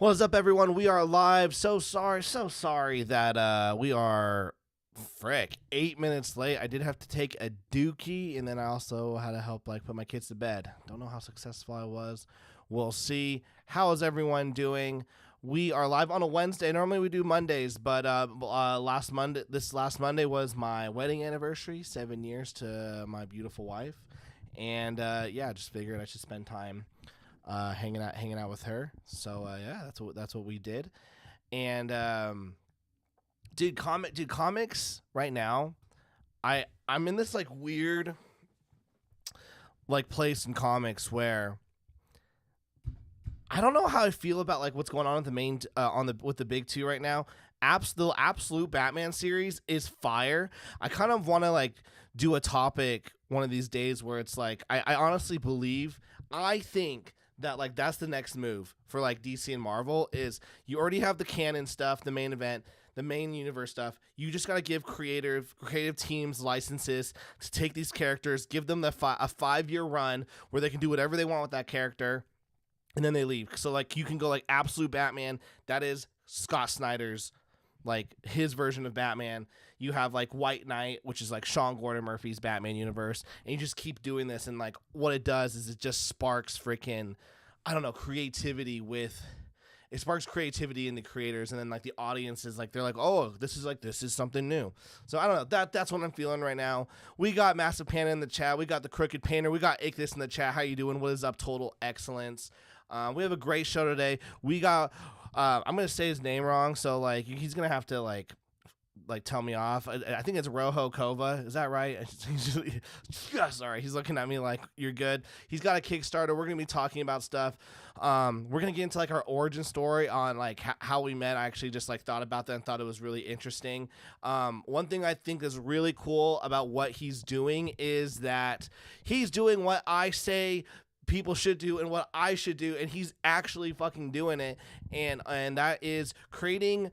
What's up, everyone? We are live. So sorry that we are 8 minutes late. I did have to take a dookie, and then I also had to help put my kids to bed. Don't know how successful I was. We'll see. How is everyone doing? We are live on a Wednesday. Normally we do Mondays, but this last Monday was my wedding anniversary. 7 years to my beautiful wife, and yeah, just figured I should spend time hanging out with her. So yeah, that's what we did. And comics right now. I'm in this weird place in comics where I don't know how I feel about what's going on with the main with the big two right now. The Absolute Batman series is fire. I kind of want to do a topic one of these days where it's I honestly believe, I think that that's the next move for DC and Marvel. Is you already have the canon stuff, the main event, the main universe stuff. You just got to give creative teams licenses to take these characters, give them a 5-year run where they can do whatever they want with that character, and then they leave. So you can go Absolute Batman. That is Scott Snyder's his version of Batman. You have White Knight, which is Sean Gordon Murphy's Batman universe, and you just keep doing this, and what it does is it just sparks freaking, I don't know, creativity it sparks creativity in the creators, and then the audience is they're oh, this is something new. So I don't know, that's what I'm feeling right now. We got Massive Panda in the chat, we got the Crooked Painter, we got Ichthus in the chat. How you doing? What is up? Total excellence. We have a great show today. We got I'm gonna say his name wrong, so he's gonna have to tell me off. I think it's Rojo Kova. Is that right? Sorry, he's looking at me like you're good. He's got a Kickstarter. We're gonna be talking about stuff. We're gonna get into our origin story on how we met. I actually just thought about that and thought it was really interesting. One thing I think is really cool about what he's doing is that he's doing what I say people should do and what I should do, and he's actually fucking doing it, and that is creating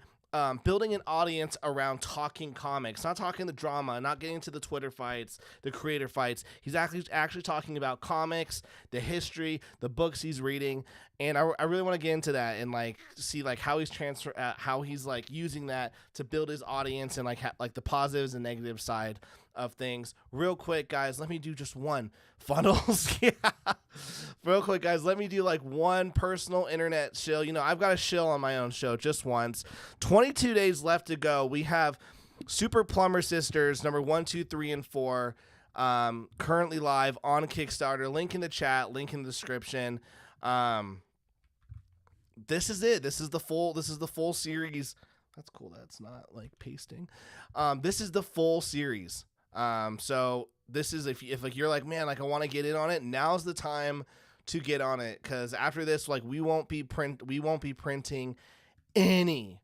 building an audience around talking comics, not talking the drama, not getting into the Twitter fights, the creator fights. He's actually talking about comics, the history, the books he's reading, and I really want to get into that and see how he's how he's using that to build his audience and the positives and negative side of things. Real quick, guys, let me do just one funnels. Yeah. Real quick, guys, let me do one personal internet shill. I've got a shill on my own show just once. 22 days left to go. We have Super Plumber Sisters number 1, 2, 3, and 4 currently live on Kickstarter. Link in the chat, link in the description. This is it. This is the full series. That's cool. That's not pasting. This is the full series. So this is if you're man, I want to get in on it. Now's the time to get on it, because after this, we won't be printing any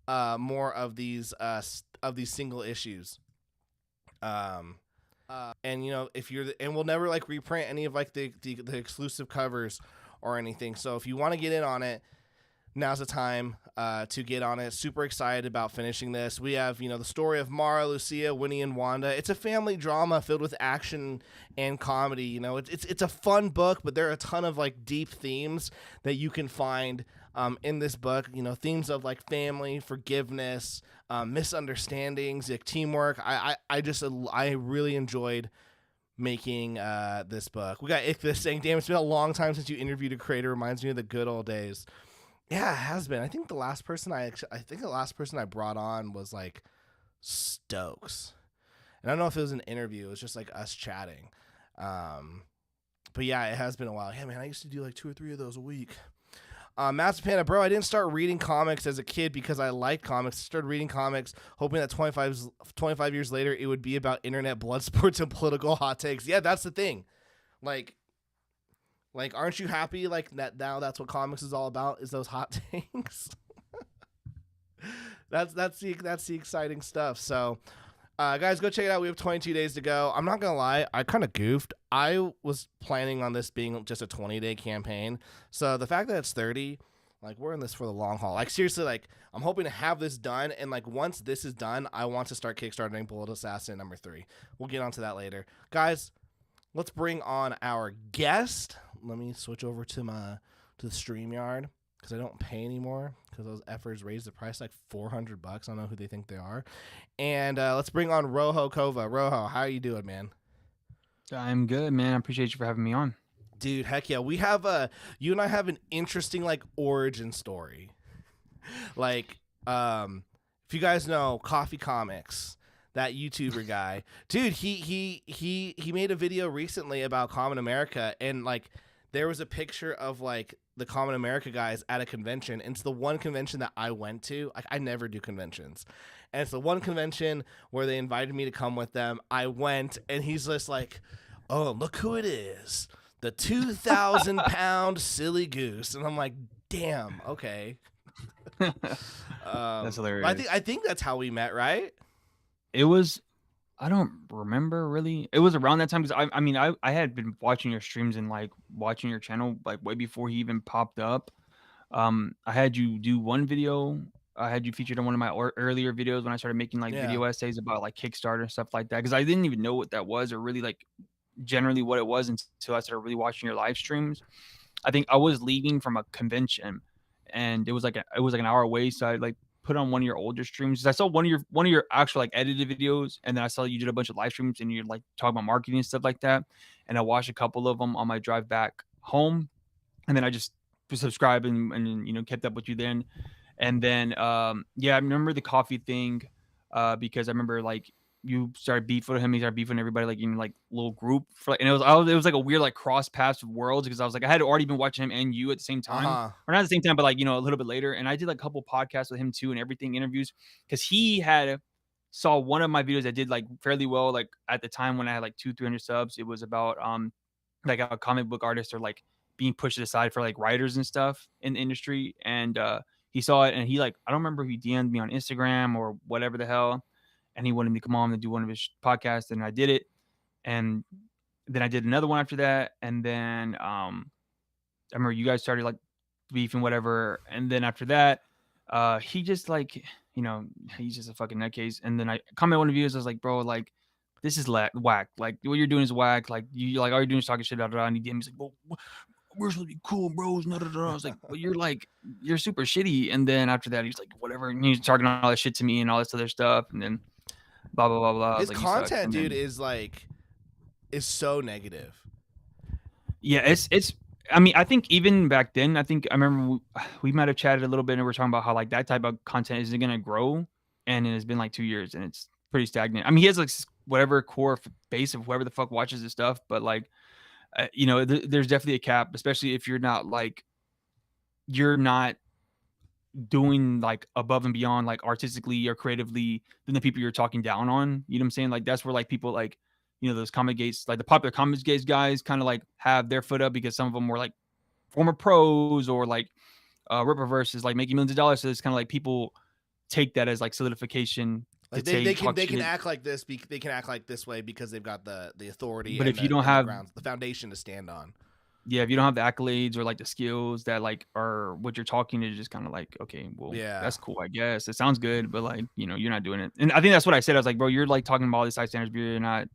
more of these single issues. And if you're and we'll never reprint any of the exclusive covers or anything. So if you want to get in on it, now's the time to get on it. Super excited about finishing this. We have, the story of Mara, Lucia, Winnie, and Wanda. It's a family drama filled with action and comedy. It's a fun book, but there are a ton of deep themes that you can find in this book. Themes of family, forgiveness, misunderstandings, teamwork. I really enjoyed making this book. We got Ichthus saying, "Damn, it's been a long time since you interviewed a creator. Reminds me of the good old days." Yeah, it has been. I think the last person I brought on was Stokes, and I don't know if it was an interview. It was just us chatting. But yeah, it has been a while. Yeah, man, I used to do 2 or 3 of those a week. Master Panda, bro, I didn't start reading comics as a kid because I liked comics. I started reading comics hoping that 25 years later it would be about internet blood sports and political hot takes. Yeah, that's the thing. Aren't you happy that now that's what comics is all about, is those hot takes? that's the exciting stuff. So guys, go check it out. We have 22 days to go. I'm not gonna lie, I kind of goofed. I was planning on this being just a 20-day campaign. So the fact that it's 30, we're in this for the long haul. Seriously, I'm hoping to have this done, and once this is done, I want to start kickstarting Bullet Assassin number 3. We'll get onto that later. Guys, let's bring on our guest. Let me switch over to the StreamYard. because I don't pay anymore because those efforts raised the price like $400. I don't know who they think they are. And let's bring on Rojo Kova. Rojo, how are you doing, man? I'm good, man. I appreciate you for having me on. Dude, heck yeah. We have you and I have an interesting like origin story. Like, if you guys know Coffee Comics, that YouTuber guy, dude, he made a video recently about Common America, and like there was a picture of like the Common America guys at a convention, and it's the one convention that I went to. Like, I never do conventions, and it's the one convention where they invited me to come with them. I went, and he's just like, "Oh, look who it is, the 2,000-pound silly goose," and I'm like, "Damn, okay." That's I hilarious. think that's how we met, right? It was, I don't remember really. It was around that time because I mean, I had been watching your streams and like watching your channel like way before he even popped up. I had you do one video. I had you featured on one of my earlier videos when I started making like Yeah. video essays about like Kickstarter and stuff like that because I didn't even know what that was or really like generally what it was until I started really watching your live streams. I think I was leaving from a convention, and it was like an hour away. So I like put on one of your older streams. I saw one of your actual like edited videos, and then I saw you did a bunch of live streams, and you're like talking about marketing and stuff like that. And I watched a couple of them on my drive back home, and then I just subscribed and you know kept up with you then. And then yeah, I remember the coffee thing because I remember like you started beefing with him, he started beefing everybody like in like little group for like, and it was like a weird like cross paths of worlds because I was like I had already been watching him and you at the same time, Uh-huh. or not at the same time, but like you know a little bit later, and I did like a couple podcasts with him too and everything interviews because he had saw one of my videos that did like fairly well like at the time when I had like 200-300 subs. It was about like a comic book artist or like being pushed aside for like writers and stuff in the industry, and he saw it and he like I don't remember if he DM'd me on Instagram or whatever the hell, and he wanted me to come on and do one of his podcasts, and I did it, and then I did another one after that, and then I remember you guys started like beefing whatever, and then after that, he just like you know he's just a fucking nutcase, and then I comment one of you, I was like, bro, like this is whack, like what you're doing is whack, like you like all you're doing is talking shit about it, and he DM'd me, he's like, well, we're supposed to be cool bros. No, no, no. I was like, but you're like, you're super shitty. And then after that, he's like, whatever. And he's talking all this shit to me and all this other stuff. And then blah, blah, blah, blah. I was His like, you suck. content, And dude, then, is so negative. yeah, I mean, I think even back then, I think I remember we might have chatted a little bit and we are talking about how like that type of content isn't going to grow. And it has been like 2 years and it's pretty stagnant. I mean, he has like whatever core base of whoever the fuck watches his stuff, but like, you know, there's definitely a cap, especially if you're not doing like above and beyond like artistically or creatively than the people you're talking down on. You know what I'm saying? Like that's where like people like, you know, those comic gates, like the popular comic gates guys kind of like have their foot up because some of them were like former pros or like Ripperverse is like making millions of dollars. So it's kind of like people take that as like solidification to Like take talk they can shit. act like this. They can act like this way because they've got the authority But if you don't and the have, grounds, the foundation to stand on. yeah, if you don't have the accolades or like the skills that like are what you're talking to, just kind of like, okay, well, Yeah. that's cool, I guess. It sounds good, but like, you know, you're not doing it. And I think that's what I said. I was like, bro, you're like talking about all these high standards, but you're not,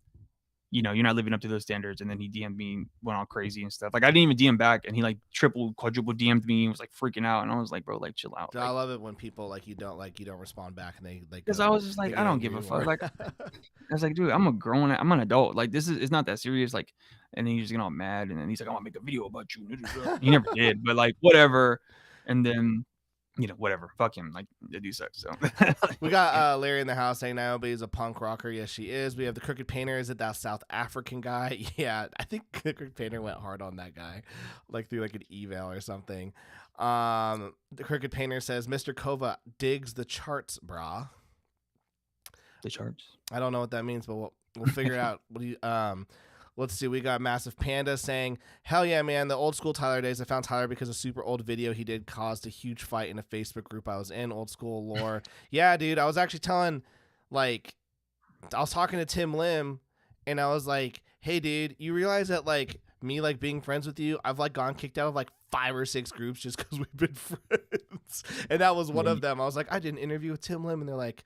you know, you're not living up to those standards. And then he DM'd me, went all crazy and stuff. Like I didn't even DM back, and he like triple, quadruple DM'd me and was like freaking out. And I was like, bro, like chill out, So I like, love it when people like you don't respond back and they because go I was just they like, I get don't give angry a fuck. more. Like I was like, dude, I'm an adult. Like this is, it's not that serious. Like, and then he's just getting all mad, and then he's like, I want to make a video about you. He never did, but like whatever. And then you know, whatever. Fuck him. Like the dude sucks. So We got Larry in the house saying Niobe is a punk rocker. Yes, she is. We have the Crooked Painter. Is it that South African guy? Yeah, I think the Crooked Painter went hard on that guy, like through like an eval or something. The Crooked Painter says Mr. Kova digs the charts, brah. the charts. I don't know what that means, but we'll figure it out. What do you Let's see. We got Massive Panda saying, "Hell yeah, man! The old school Tyler days. I found Tyler because a super old video he did caused a huge fight in a Facebook group I was in. Old school lore. Yeah, dude. I was actually telling, like, I was talking to Tim Lim, and I was like, hey, dude, you realize that like me like being friends with you, I've like gone kicked out of like 5 or 6 groups just because we've been friends, and that was one Yeah, of them. I was like, I did an interview with Tim Lim, and they're like,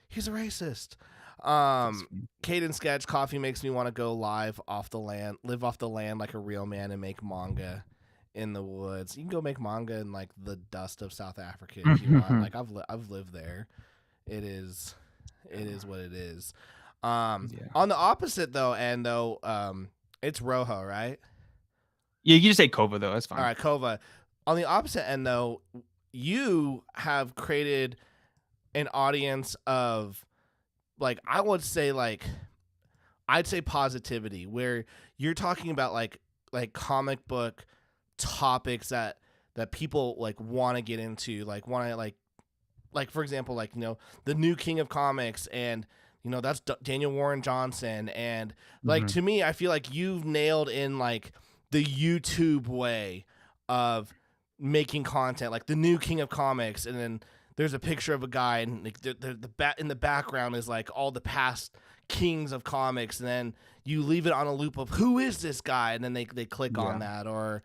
he's a racist. that's Caden Sketch Coffee makes me want to go live off the land, live off the land like a real man and make manga. in the woods. You can go make manga in like the dust of South Africa if you want. Like I've lived there. It is what it is. Yeah. On the opposite though, and though, it's Rojo, right? Yeah, you can just say Kova though. That's fine. All right, Kova. On the opposite end though, you have created an audience of, like, I would say, like, I'd say positivity, where you're talking about like comic book topics that people like want to get into, like want to like for example, like, you know, the new king of comics, and you know that's Daniel Warren Johnson, and like to me, I feel like you've nailed in like the YouTube way of making content, like the new king of comics, and then there's a picture of a guy, and like in the background is like all the past kings of comics, and then you leave it on a loop of who is this guy, and then they click on that, or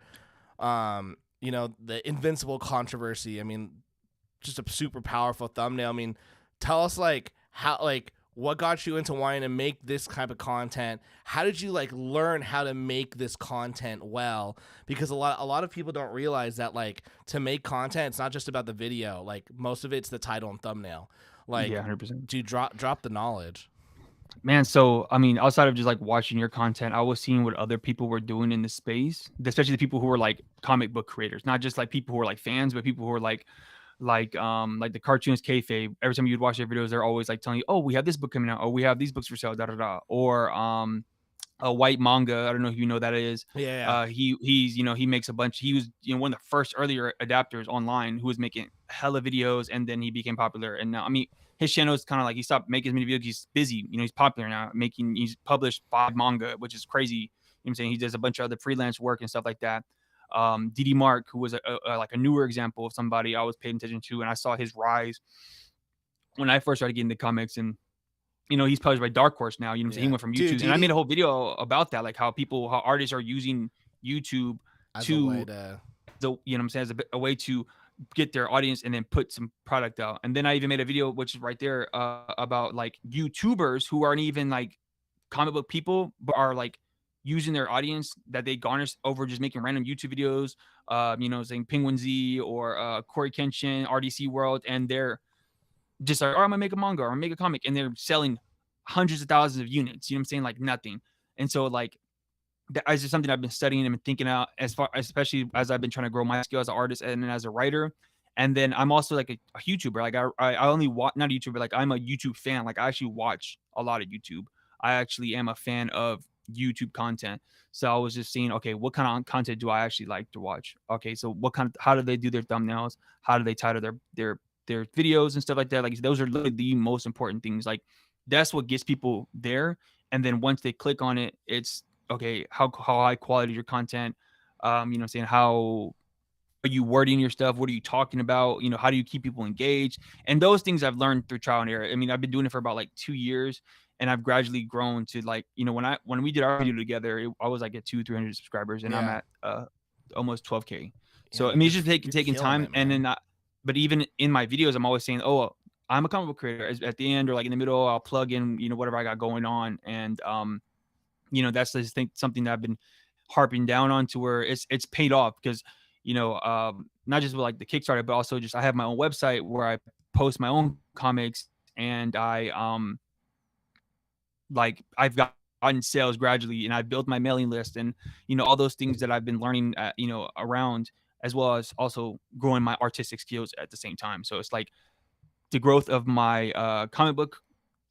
you know, the Invincible controversy. I mean, just a super powerful thumbnail. I mean, tell us like how, like, what got you into wanting to make this type of content? How did you like learn how to make this content well? Because a lot of people don't realize that, like, to make content, it's not just about the video. Like, most of it's the title and thumbnail. Like, yeah, 100%. Do you drop the knowledge? Man, so I mean, outside of just like watching your content, I was seeing what other people were doing in the space, especially the people who were like comic book creators, not just like people who are like fans, but people who are like the cartoonist kayfabe. Every time you'd watch their videos, they're always like telling you, "Oh, we have this book coming out. Oh, we have these books for sale." Da da da. Or a white manga. I don't know if you know what that is. Yeah. He's, you know, he makes a bunch. He was, you know, one of the first earlier adapters online who was making hella videos, and then he became popular. And now, I mean, his channel is kind of like he stopped making as many videos. He's busy. You know, he's popular now. He's published 5 manga, which is crazy. You know what I'm saying? He does a bunch of other freelance work and stuff like that. DD Mark, who was like a newer example of somebody I was paying attention to, and I saw his rise when I first started getting into comics. And you know, he's published by Dark Horse now. You know, he went from YouTube, and I made a whole video about that, like how artists are using YouTube as to, a way to, you know what I'm saying, as a way to get their audience and then put some product out. And then I even made a video, which is right there, about like YouTubers who aren't even like comic book people, but are like using their audience that they garnish over just making random YouTube videos, you know, saying Penguin Z or Corey Kenshin, RDC World, and they're just like, oh, I'm gonna make a manga or I'm gonna make a comic, and they're selling hundreds of thousands of units. You know what I'm saying? Like nothing. And so like that is just something I've been studying and been thinking out, especially as I've been trying to grow my skill as an artist and as a writer. And then I'm also like a YouTuber. Like I only watch, not a YouTuber, like I'm a YouTube fan. Like I actually watch a lot of YouTube. I actually am a fan of YouTube content. So I was just seeing, okay, what kind of content do I actually like to watch? Okay, so how do they do their thumbnails? How do they title their videos and stuff like that? Like those are literally the most important things. Like that's what gets people there. And then once they click on it, it's okay, how high quality is your content? You know what I'm saying? How are you wording your stuff? What are you talking about? You know, how do you keep people engaged? And those things I've learned through trial and error. I mean, I've been doing it for about like 2 years, and I've gradually grown to, like, you know, when we did our video together, I was like at 200-300 subscribers, and I'm at almost 12K. So I mean, it's just taking time. And then but even in my videos, I'm always saying, oh, I'm a comic book creator. At the end or like in the middle, I'll plug in, you know, whatever I got going on. And you know, that's just something that I've been harping down on, to where it's paid off, because, you know, not just with like the Kickstarter, but also just I have my own website where I post my own comics, and I've gotten sales gradually, and I've built my mailing list, and, you know, all those things that I've been learning, you know, around, as well as also growing my artistic skills at the same time. So it's like the growth of my comic book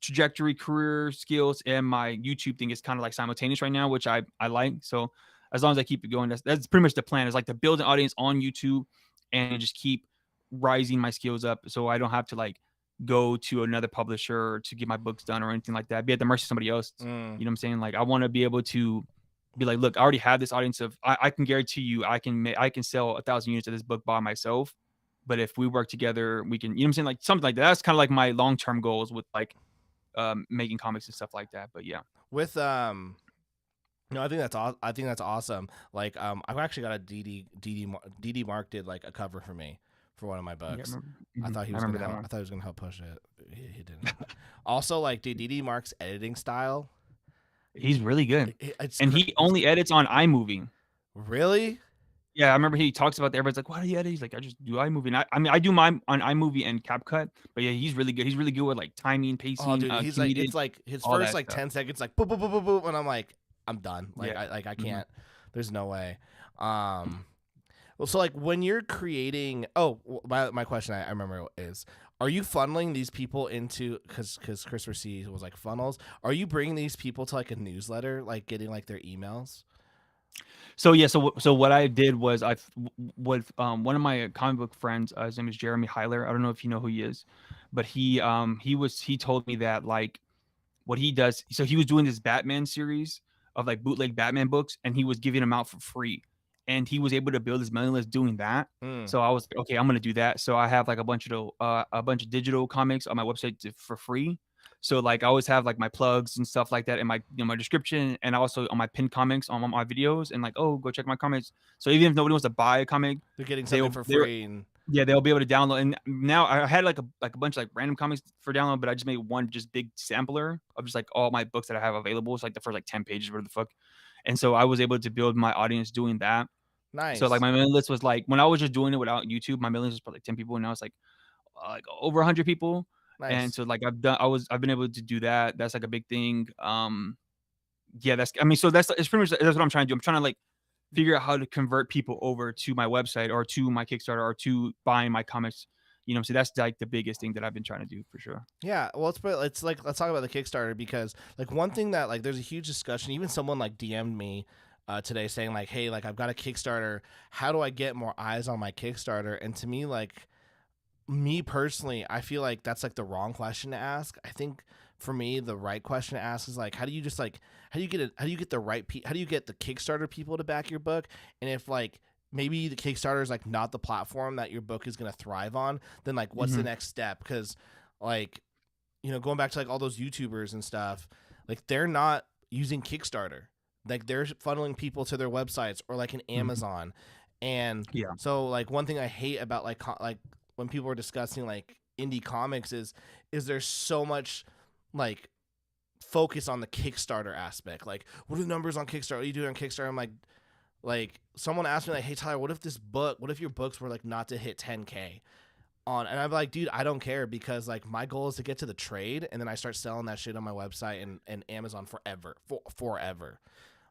trajectory, career skills, and my YouTube thing is kind of like simultaneous right now, which I like. So as long as I keep it going, that's pretty much the plan, is like to build an audience on YouTube and just keep rising my skills up, so I don't have to like go to another publisher to get my books done or anything like that, be at the mercy of somebody else. You know what I'm saying? Like I want to be able to be like, look, I already have this audience of, I can guarantee you I can sell 1,000 units of this book by myself. But if we work together, we can, you know what I'm saying? Like something like that. That's kind of like my long-term goals with like making comics and stuff like that. But yeah. With no, I think that's awesome. Like I've actually got a DD Mark did like a cover for me for one of my books. I thought he was gonna help push it. He didn't. Also, like, dude, DD Mark's editing style, he's really good. And he only edits on iMovie. Really? Yeah, I remember he talks about that. Everybody's like, "Why do you edit?" He's like, "I just do iMovie." And I mean, I do mine on iMovie and CapCut, but yeah, he's really good. He's really good with like timing, Oh, pacing, dude, he's like, comedic, it's like his all first that like stuff. 10 seconds, like boop boop boop boop boop, and I'm like, I'm done. Yeah. I Hmm. can't. There's no way. Um, well, so like when you're creating, oh, my question I remember is, are you funneling these people into because Christopher C was like funnels? Are you bringing these people to like a newsletter, like getting like their emails? So yeah, so what I did was with one of my comic book friends, his name is Jeremy Heiler. I don't know if you know who he is, but he told me that like what he does. So he was doing this Batman series of like bootleg Batman books, and he was giving them out for free, and he was able to build his mailing list doing that. Mm. So I was okay. I'm gonna do that. So I have like a bunch of digital comics on my website for free. So like I always have like my plugs and stuff like that in my my description, and also on my pinned comics on my videos, and like, oh, go check my comics. So even if nobody wants to buy a comic, They're getting something they'll for they're free, and yeah, they'll be able to download. And now I had like a bunch of like random comics for download, but I just made one just big sampler of just like all my books that I have available. It's like the first like 10 pages, whatever the fuck. And so I was able to build my audience doing that. So like nice, my mailing list was like when I was just doing it without YouTube, my mailing list was probably like 10 people, and now it's like over 100 people. And nice. so like I've been able to do that. That's like a big thing. Yeah, that's I mean, so it's pretty much that's what I'm trying to do. I'm trying to like figure out how to convert people over to my website or to my Kickstarter or to buying my comics. So that's like the biggest thing that I've been trying to do for sure. Yeah, well, let's talk about the Kickstarter because like one thing that like there's a huge discussion. Even someone like DM'd me today saying like, hey, like I've got a Kickstarter. How do I get more eyes on my Kickstarter? And to me, like me personally, I feel like that's like the wrong question to ask. I think for me, the right question to ask is like, how do you just like how do you get the how do you get the Kickstarter people to back your book? And if like maybe the Kickstarter is like not the platform that your book is gonna thrive on, then like what's the Mhm. next step? Because like going back to like all those YouTubers and stuff, like they're not using Kickstarter. Like they're funneling people to their websites or like an Mhm. Amazon. And Yeah. so like one thing I hate about like when people are discussing like indie comics is there's so much like focus on the Kickstarter aspect. Like what are the numbers on Kickstarter? What are you doing on Kickstarter? I'm like someone asked me like, "Hey Tyler, what if your books were like not to hit 10K?" On, and I'm like, dude, I don't care because like my goal is to get to the trade and then I start selling that shit on my website and Amazon forever.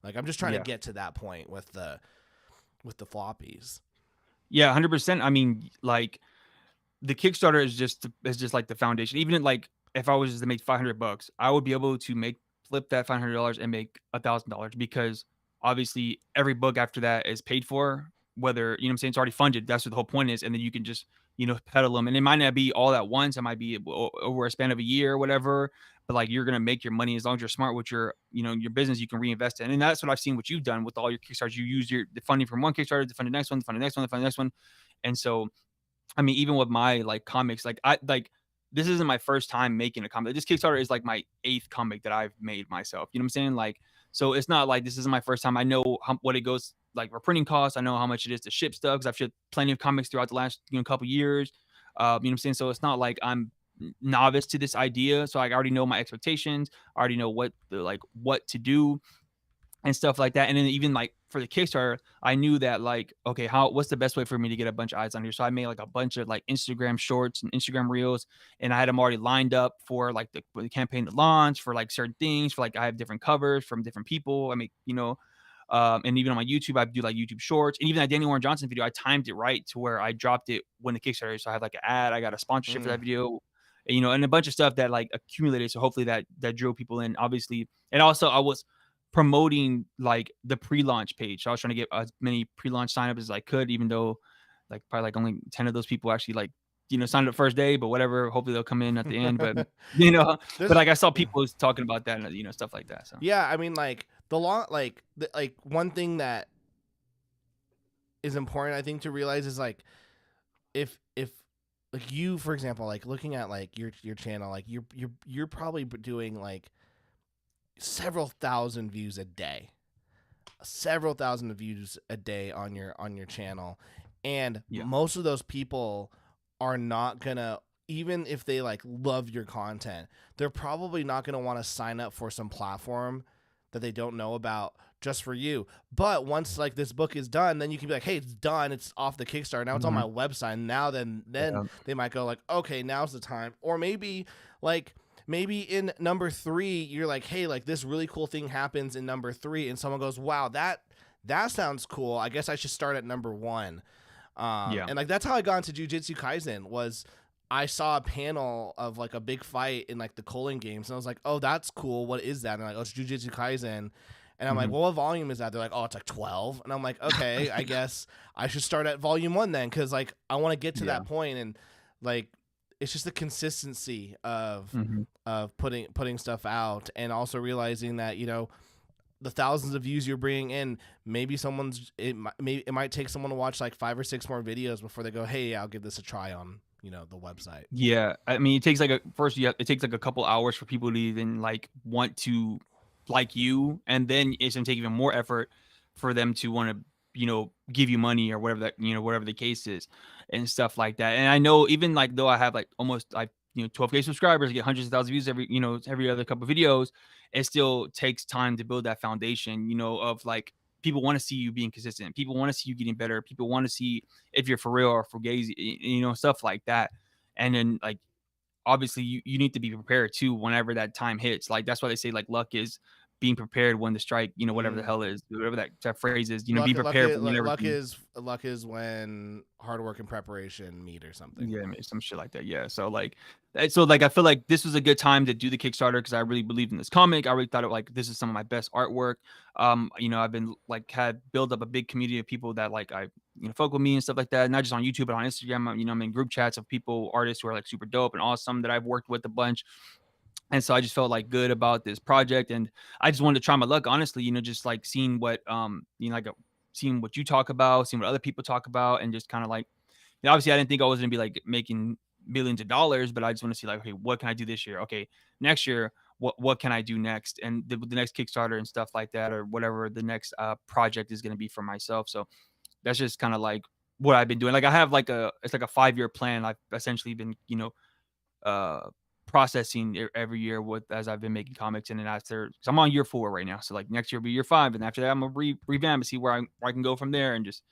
Like I'm just trying to Yeah. get to that point with the floppies. Yeah. 100%. I mean, like the Kickstarter is just like the foundation. Even like if I was just to make $500, I would be able to flip that $500 and make $1,000 because obviously every book after that is paid for. Whether what I'm saying, it's already funded. That's what the whole point is, and then you can just pedal them. And it might not be all at once. It might be over a span of a year or whatever. But like you're gonna make your money as long as you're smart with your business. You can reinvest in, and that's what I've seen what you've done with all your Kickstarters. You use the funding from one Kickstarter to fund the next one, to fund the next one, to fund the next one, and so I mean, even with my like comics, like I like this isn't my first time making a comic. This Kickstarter is like my eighth comic that I've made myself. You know what I'm saying? Like, so it's not like this isn't my first time. I know what it goes like for printing costs. I know how much it is to ship stuff because I've shipped plenty of comics throughout the last couple years. You know what I'm saying? So it's not like I'm novice to this idea. So like, I already know my expectations. I already know what to do and stuff like that. And then even like for the Kickstarter, I knew that like, okay, what's the best way for me to get a bunch of eyes on here? So I made like a bunch of like Instagram shorts and Instagram reels, and I had them already lined up for like the campaign to launch for like certain things. For like I have different covers from different people. I make and even on my YouTube, I do like YouTube shorts, and even that Danny Warren Johnson video, I timed it right to where I dropped it when the Kickstarter. So I have like an ad, I got a sponsorship for Mm. that video, and a bunch of stuff that like accumulated. So hopefully that drew people in, obviously, and also I was promoting like the pre-launch page. So I was trying to get as many pre-launch signups as I could, even though like probably like only 10 of those people actually like signed up first day, but whatever. Hopefully they'll come in at the end. But you know, but There's like I saw people talking about that and stuff like that. So yeah, I mean like the long like one thing that is important I think to realize is like if like you for example like looking at like your channel like you're probably doing like several thousand views a day, several thousand views a day on your channel, and yeah. most of those people are not gonna, even if they like love your content, they're probably not gonna want to sign up for some platform that they don't know about just for you. But once like this book is done, then you can be like, hey, it's done, it's off the Kickstarter, now it's on Mhm. my website. Now then Yeah. they might go like, okay, now's the time. Or maybe like maybe in number 3 you're like, hey, like this really cool thing happens in number 3, and someone goes, wow, that sounds cool, I guess I should start at number 1. Yeah. And like that's how I got into Jujutsu Kaisen. Was I saw a panel of like a big fight in like the Colon games, and I was like, oh, that's cool, what is that? And they're like, oh, it's Jujutsu Kaisen. And I'm like, Mhm. well, what volume is that? They're like, oh, it's like 12. And I'm like, okay, I guess I should start at volume 1 then, because like I want to get to Yeah. that point. And like it's just the consistency Mhm. of putting stuff out, and also realizing that, you know, the thousands of views you're bringing in, maybe it might take someone to watch like 5 or 6 more videos before they go, hey, yeah, I'll give this a try on, you know, the website. Yeah, I mean, it takes like a first you have it takes like a couple hours for people to even like want to like you, and then it's gonna take even more effort for them to want to, give you money or whatever that, whatever the case is and stuff like that. And I know even like though I have like almost like 12K subscribers, get hundreds of thousands of views every other couple of videos, it still takes time to build that foundation, of like people want to see you being consistent. People want to see you getting better. People want to see if you're for real or fugazi, stuff like that. And then like obviously you need to be prepared too whenever that time hits. Like that's why they say like luck is being prepared when the strike, whatever the Mm. hell is, whatever that phrase is, Luck, be luck, prepared for whenever things. luck is when hard work and preparation meet, or something. Yeah, maybe some shit like that. Yeah. So like I feel like this was a good time to do the Kickstarter because I really believed in this comic. I really thought it like this is some of my best artwork. I've been like had built up a big community of people that like I fuck with me and stuff like that. Not just on YouTube, but on Instagram. I'm in group chats of people, artists who are like super dope and awesome that I've worked with a bunch. And so I just felt like good about this project, and I just wanted to try my luck, honestly. Just like seeing what seeing what you talk about, seeing what other people talk about, and just kind of like obviously I didn't think I was gonna be like making millions of dollars, but I just want to see like, okay, what can I do this year? Okay, next year, what can I do next? And the next Kickstarter and stuff like that, or whatever the next project is gonna be for myself. So that's just kind of like what I've been doing. Like I have like it's like a 5-year plan. I've essentially been uh processing every year with as I've been making comics, and then after, so I'm on year 4 right now. So like next year will be year 5, and after that I'm gonna revamp and see where I can go from there, and just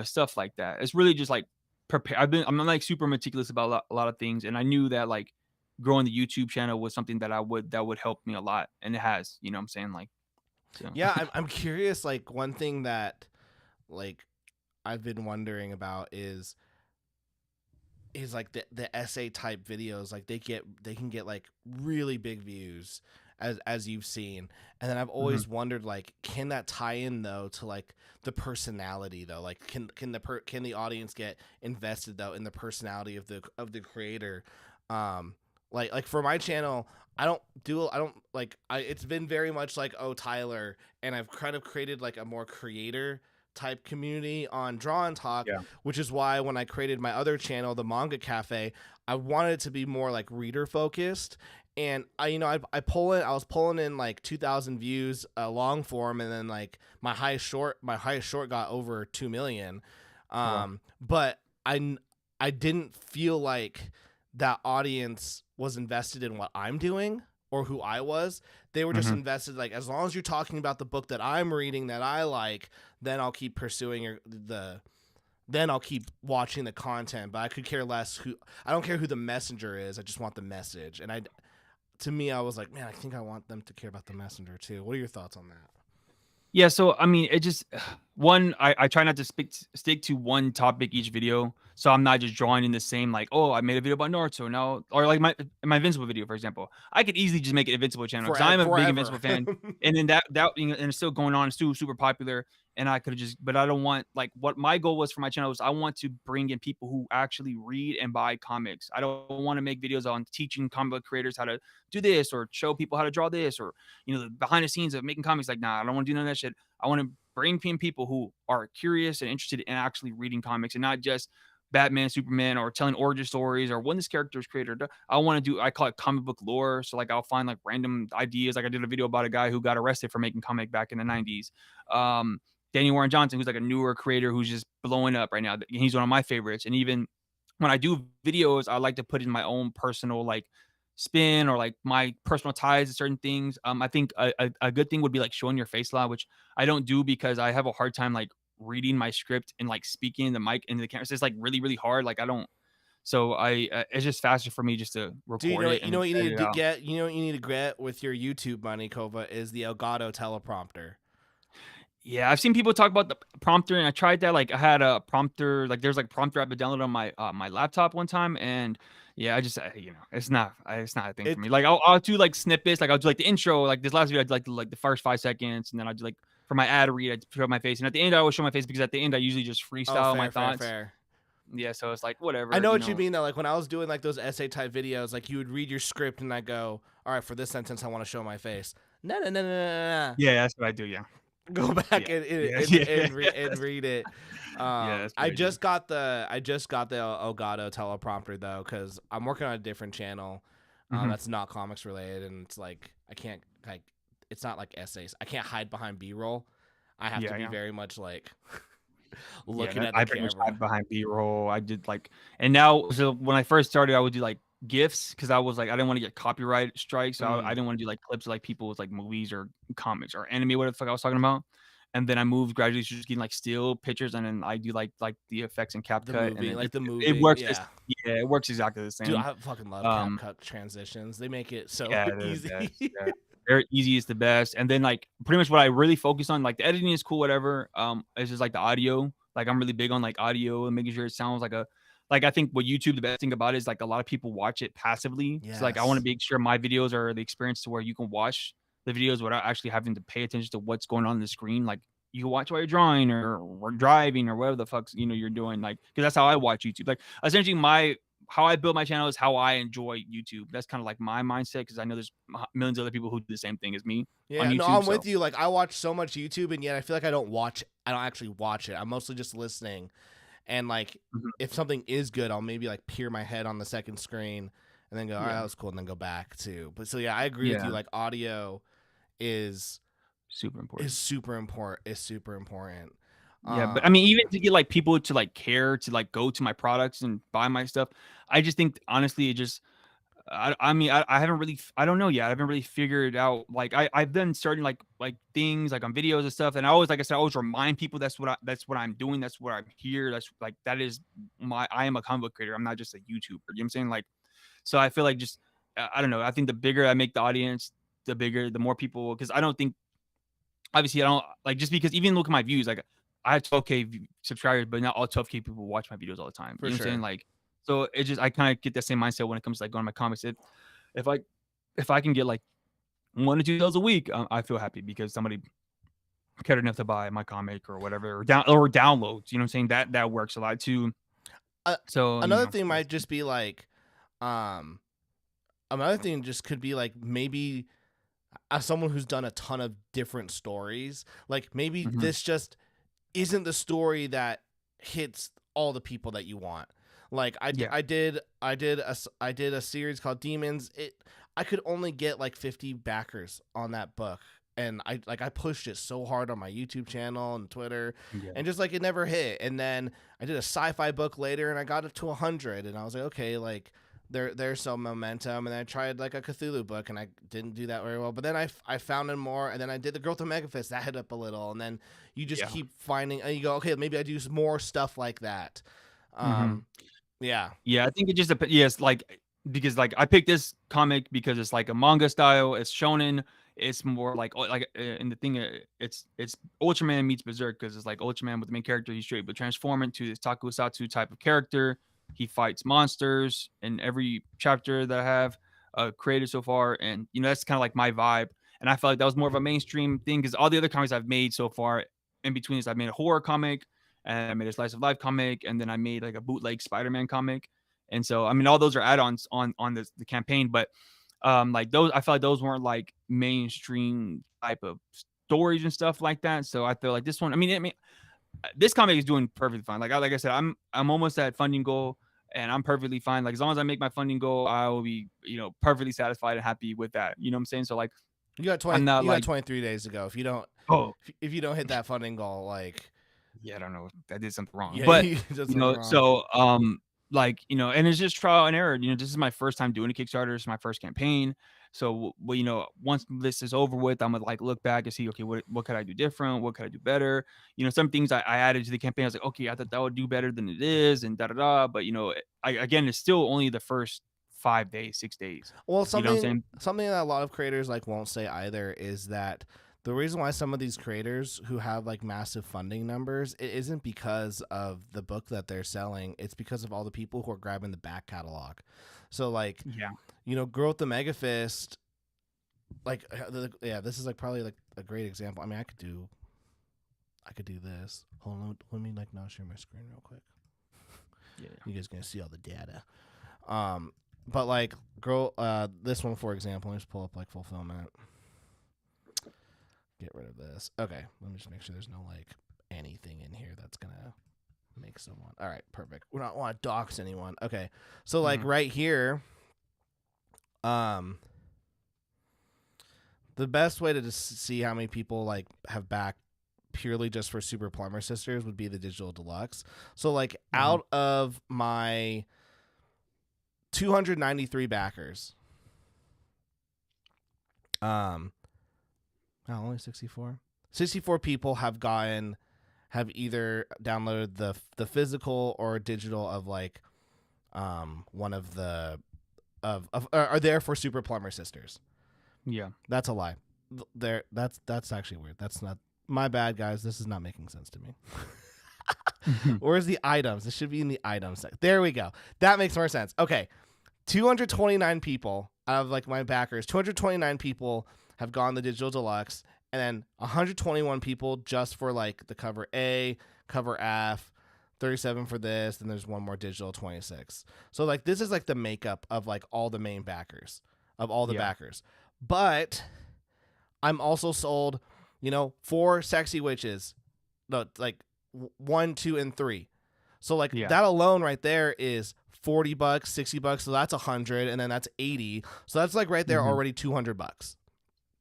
stuff like that. It's really just like prepare. I'm like super meticulous about a lot of things, and I knew that like growing the YouTube channel was something that would help me a lot, and it has. You know what I'm saying? Like so. Yeah, I'm curious. Like one thing that like I've been wondering about is like the essay type videos. Like they can get like really big views, as you've seen. And then I've Mhm. always wondered, like, can that tie in though to like the personality though? Like can the audience get invested though in the personality of the creator? um like for my channel, I don't like I it's been very much like, oh, Tyler, and I've kind of created like a more creator type community on Draw and Talk, Yeah. which is why when I created my other channel, the Manga Cafe, I wanted it to be more like reader focused. And I was pulling in like 2,000 views, long form, and then like my highest short got over 2 million. Oh, wow. But I didn't feel like that audience was invested in what I'm doing or who I was. They were just Mhm. invested, like, as long as you're talking about the book that I'm reading that I like, then I'll keep pursuing then I'll keep watching the content. But I could care less who I don't care who the messenger is. I just want the message. And to me, I was like, man, I think I want them to care about the messenger too. What are your thoughts on that? Yeah, so I mean, it just one, I try not to stick to one topic each video, so I'm not just drawing in the same like, oh, I made a video about Naruto now, or like my Invincible video, for example. I could easily just make an Invincible channel because I'm a big Forever. Invincible fan, and then and it's still going on, it's still super popular, and I could have just, but I don't want like what my goal was for my channel was I want to bring in people who actually read and buy comics. I don't want to make videos on teaching comic book creators how to do this or show people how to draw this or the behind the scenes of making comics. Like, nah, I don't want to do none of that shit. I want to bring in people who are curious and interested in actually reading comics and not just Batman, Superman, or telling origin stories or when this character is created. I want to do, I call it comic book lore. So like I'll find like random ideas. Like I did a video about a guy who got arrested for making comic back in the 90s. Danny Warren Johnson, who's like a newer creator who's just blowing up right now. He's one of my favorites. And even when I do videos, I like to put in my own personal like spin or like my personal ties to certain things. I think a good thing would be like showing your face a lot, which I don't do because I have a hard time like reading my script and like speaking in the mic into the camera. So it's like really, really hard. Like I don't. So it's just faster for me just to Do you record know it what and then you edit need it to out. get? You know what you need to get with your YouTube money, Kova, is the Elgato teleprompter. Yeah, I've seen people talk about the prompter, and I tried that. Like, I had a prompter, like there's like prompter app I downloaded on my laptop one time, and yeah, I just it's not a thing for It me. Like, I'll do like snippets, like I'll do like the intro, like this last video, I did like the first 5 seconds, and then I do like for my ad read, I show my face, and at the end I always show my face because at the end I usually just Oh, freestyle my fair, fair, thoughts. fair. Yeah, so it's like I whatever, know what you mean though. Like when I was doing like those essay type videos, like you would read your script and I go, "All right, for this sentence, I want to show my face." No, no, no, no, no, no. Yeah, that's what I do. Yeah, Go yeah, back and yeah, yeah, and read it. yeah. That's what I I do. just got the Elgato teleprompter though, because I'm working on a different channel, Hmm. that's not comics related, and it's like I can't like it's not like essays. I can't hide behind B-roll. I have to Yeah, be yeah. very much like Yeah, looking at the I pretty much camera. hide behind B-roll. I did like, and now, so when I first started, I would do like GIFs because I was like, I didn't want to get copyright strikes. So I Mm. didn't want to do like clips of like people with like movies or comics or anime, whatever the fuck I was talking about. And then I moved gradually to just getting like still pictures, and then I do like the effects in The CapCut, and moving, then like the it moving, works. yeah. Yeah, it works exactly the Dude, same. I fucking love Um, CapCut transitions. They make it so yeah, they're the easy. best. Yeah. Very easy is the best. And then like pretty much what I really focus on, like the editing is cool, whatever. It's just like the audio. Like I'm really big on like audio and making sure it sounds like a like I think what YouTube the best thing about it is like a lot of people watch it passively. So like I want to Yes. make sure my videos are the experience to where you can watch the videos without actually having to pay attention to what's going on the screen. Like you can watch while you're drawing or driving or whatever the fuck's you're doing. Like because that's how I watch YouTube. Like essentially my how I build my channel is how I enjoy YouTube. That's kind of like my mindset because I know there's millions of other people who do the same thing as me on Yeah, no, YouTube. I'm So with you. Like I watch so much YouTube and yet I feel like I don't actually watch it. I'm mostly just listening. And like mhm, if something is good, I'll maybe like peer my head on the second screen and then go, "All right, yeah, that was cool," and then go back too. But so yeah, I agree with you. yeah, Like audio is super important. super important. Is super important. Yeah, but I Um mean, even to get like people to like care to like go to my products and buy my stuff, I just think honestly, it just I mean, I haven't really I don't know yet. I haven't really figured out like I've done certain like things like on videos and stuff, and I always like I said, I always remind people that's what I'm doing, that's what I'm here, that's like that is my I am a comic book creator. I'm not just a YouTuber. You know what I'm saying? Like, so I feel like just I don't know. I think the bigger I make the audience, the bigger, the more people. Because I don't think obviously I don't like just because even look at my views like I have 12K subscribers, but not all 12K people watch my videos all the time. for You know what I'm saying? sure. Like, so it just I kind of get that same mindset when it comes to like going to my comics. If I if I can get like 1 to 2 deals a week, I feel happy because somebody cared enough to buy my comic or whatever or downloads. You know what I'm saying? That works a lot too. Uh, So Another thing might just be like um another thing just could be like maybe as someone who's done a ton of different stories, like maybe mhm, this just isn't the story that hits all the people that you want. Like yeah, I did a series called Demons. I could only get like 50 backers on that book. And I pushed it so hard on my YouTube channel and Twitter, yeah, and just like it never hit. And then I did a sci-fi book later, and I got it to 100, and I was like, okay, like there's some momentum. And I tried like a Cthulhu book, and I didn't do that very well. But then I found it more, and then I did the Girl with the Megafist that hit up a little, and then you just yeah. keep finding, and you go, okay, maybe I do some more stuff like that. Mhm. Um, yeah, Yeah, I think it just yes, like because like I picked this comic because it's like a manga style. It's shonen. It's more like and the thing it's Ultraman meets Berserk because it's like Ultraman with the main character. He's straight but transform into this Takusatsu type of character. He fights monsters in every chapter that I have created so far, and that's kind of like my vibe. And I felt like that was more of a mainstream thing because all the other comics I've made so far in between is I've made a horror comic and I made a slice of life comic, and then I made like a bootleg Spider-Man comic. And so, I mean, all those are add-ons on the campaign, but like those, I felt like those weren't like mainstream type of stories and stuff like that. So I feel like this one, I mean, this comic is doing perfectly fine. Like I said, I'm almost at funding goal, and I'm perfectly fine. Like as long as I make my funding goal, I will be perfectly satisfied and happy with that. You know what I'm saying? So like I'm not you got like 23 days to go. oh If you don't hit that funding goal, like yeah, I don't know, I did something wrong, yeah, but you did something wrong. so like, you know, and it's just trial and error. You know, this is my first time doing a Kickstarter. It's my first campaign. So, well, you know, once this is over with, I'm gonna like look back and see, okay, what could I do different? What could I do better? You know, some things I added to the campaign. I was like, okay, I thought that would do better than it is, and da da da. But you know, again, it's still only the first 5 days, 6 days. Well, You know what I'm something saying? something that a lot of creators like won't say either is that the reason why some of these creators who have like massive funding numbers, it isn't because of the book that they're selling. It's because of all the people who are grabbing the back catalog. So like, Yeah. you know, Growth the Mega Fist, like yeah, this is like probably like a great example. I mean, I could do this. Hold on, let me like not share my screen real quick. Yeah. You guys gonna see all the data. But like this one for example, let me just pull up like fulfillment. Get rid of this. Okay, let me just make sure there's no like anything in here that's gonna make someone. All right, perfect. We don't want to dox anyone. Okay, so like right here, the best way to just see how many people like have backed purely just for Super Plumber Sisters would be the digital deluxe. So like out of my 293 backers, only 64 people have either downloaded the physical or digital of like one of the are there for Super Plumber Sisters. Yeah. That's a lie. That's actually weird. That's not my bad, guys. This is not making sense to me. Where's the items? This should be in the items section. There we go. That makes more sense. Okay. 229 people out of like my backers, 229 people have gone the digital deluxe, and then 121 people just for like the cover A, cover F, 37 for this, and there's one more digital 26. So like this is like the makeup of like all the main backers of all the backers. But I'm also sold, you know, 4 sexy witches, no, like 1, 2, and 3. So like that alone right there is $40, $60. So that's 100, and then that's 80. So that's like right there already $200.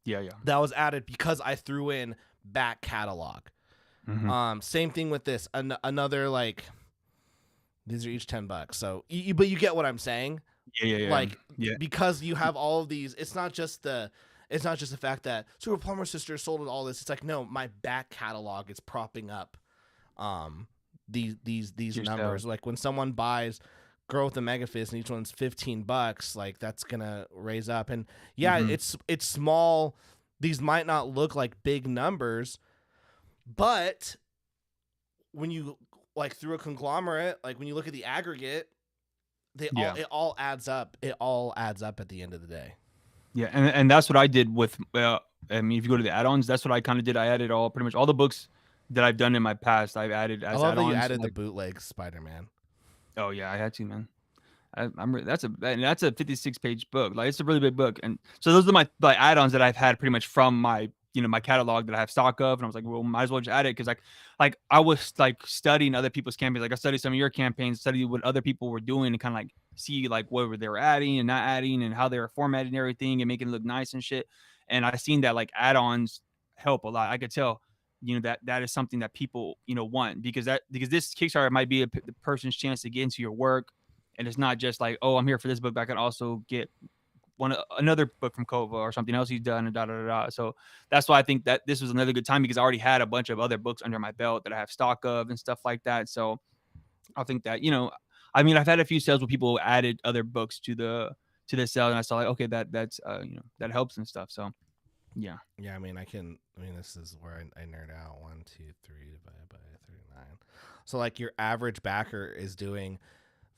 Yeah. That was added because I threw in back catalog. Same thing with this. Another like these are each $10. So but you get what I'm saying. Like because you have all of these, it's not just the fact that Super Plumber Sisters sold all this. It's like, no, my back catalog is propping up these numbers. Like when someone buys Growth and Mega Fist and each one's $15, like that's gonna raise up. And it's small. These might not look like big numbers, but when you like through a conglomerate, like when you look at the aggregate, it all adds up. It all adds up at the end of the day. Yeah, and that's what I did with. I mean, if you go to the add-ons, that's what I kind of did. I added pretty much all the books that I've done in my past. I've added as I love add-ons. that you added the bootleg Spider-Man. Oh yeah, I had to, man. That's a 56-page book. Like it's a really big book, and so those are my like add-ons that I've had pretty much from my my catalog that I have stock of, and I was like, well, might as well just add it because like I was like studying other people's campaigns. Like I studied some of your campaigns, studied what other people were doing, and kind of like see like what they were adding and not adding, and how they were formatting everything and making it look nice and shit. And I seen that like add-ons help a lot. I could tell, that is something that people want because this Kickstarter might be the person's chance to get into your work. And it's not just like, oh, I'm here for this book, but I can also get another book from Kova or something else he's done, and da da da. So that's why I think that this was another good time because I already had a bunch of other books under my belt that I have stock of and stuff like that. So I think that I mean, I've had a few sales where people added other books to the sale, and I saw like, okay, that's that helps and stuff. So yeah. I mean, this is where I nerd out. 1, 2, 3 divided by 39. So like your average backer is doing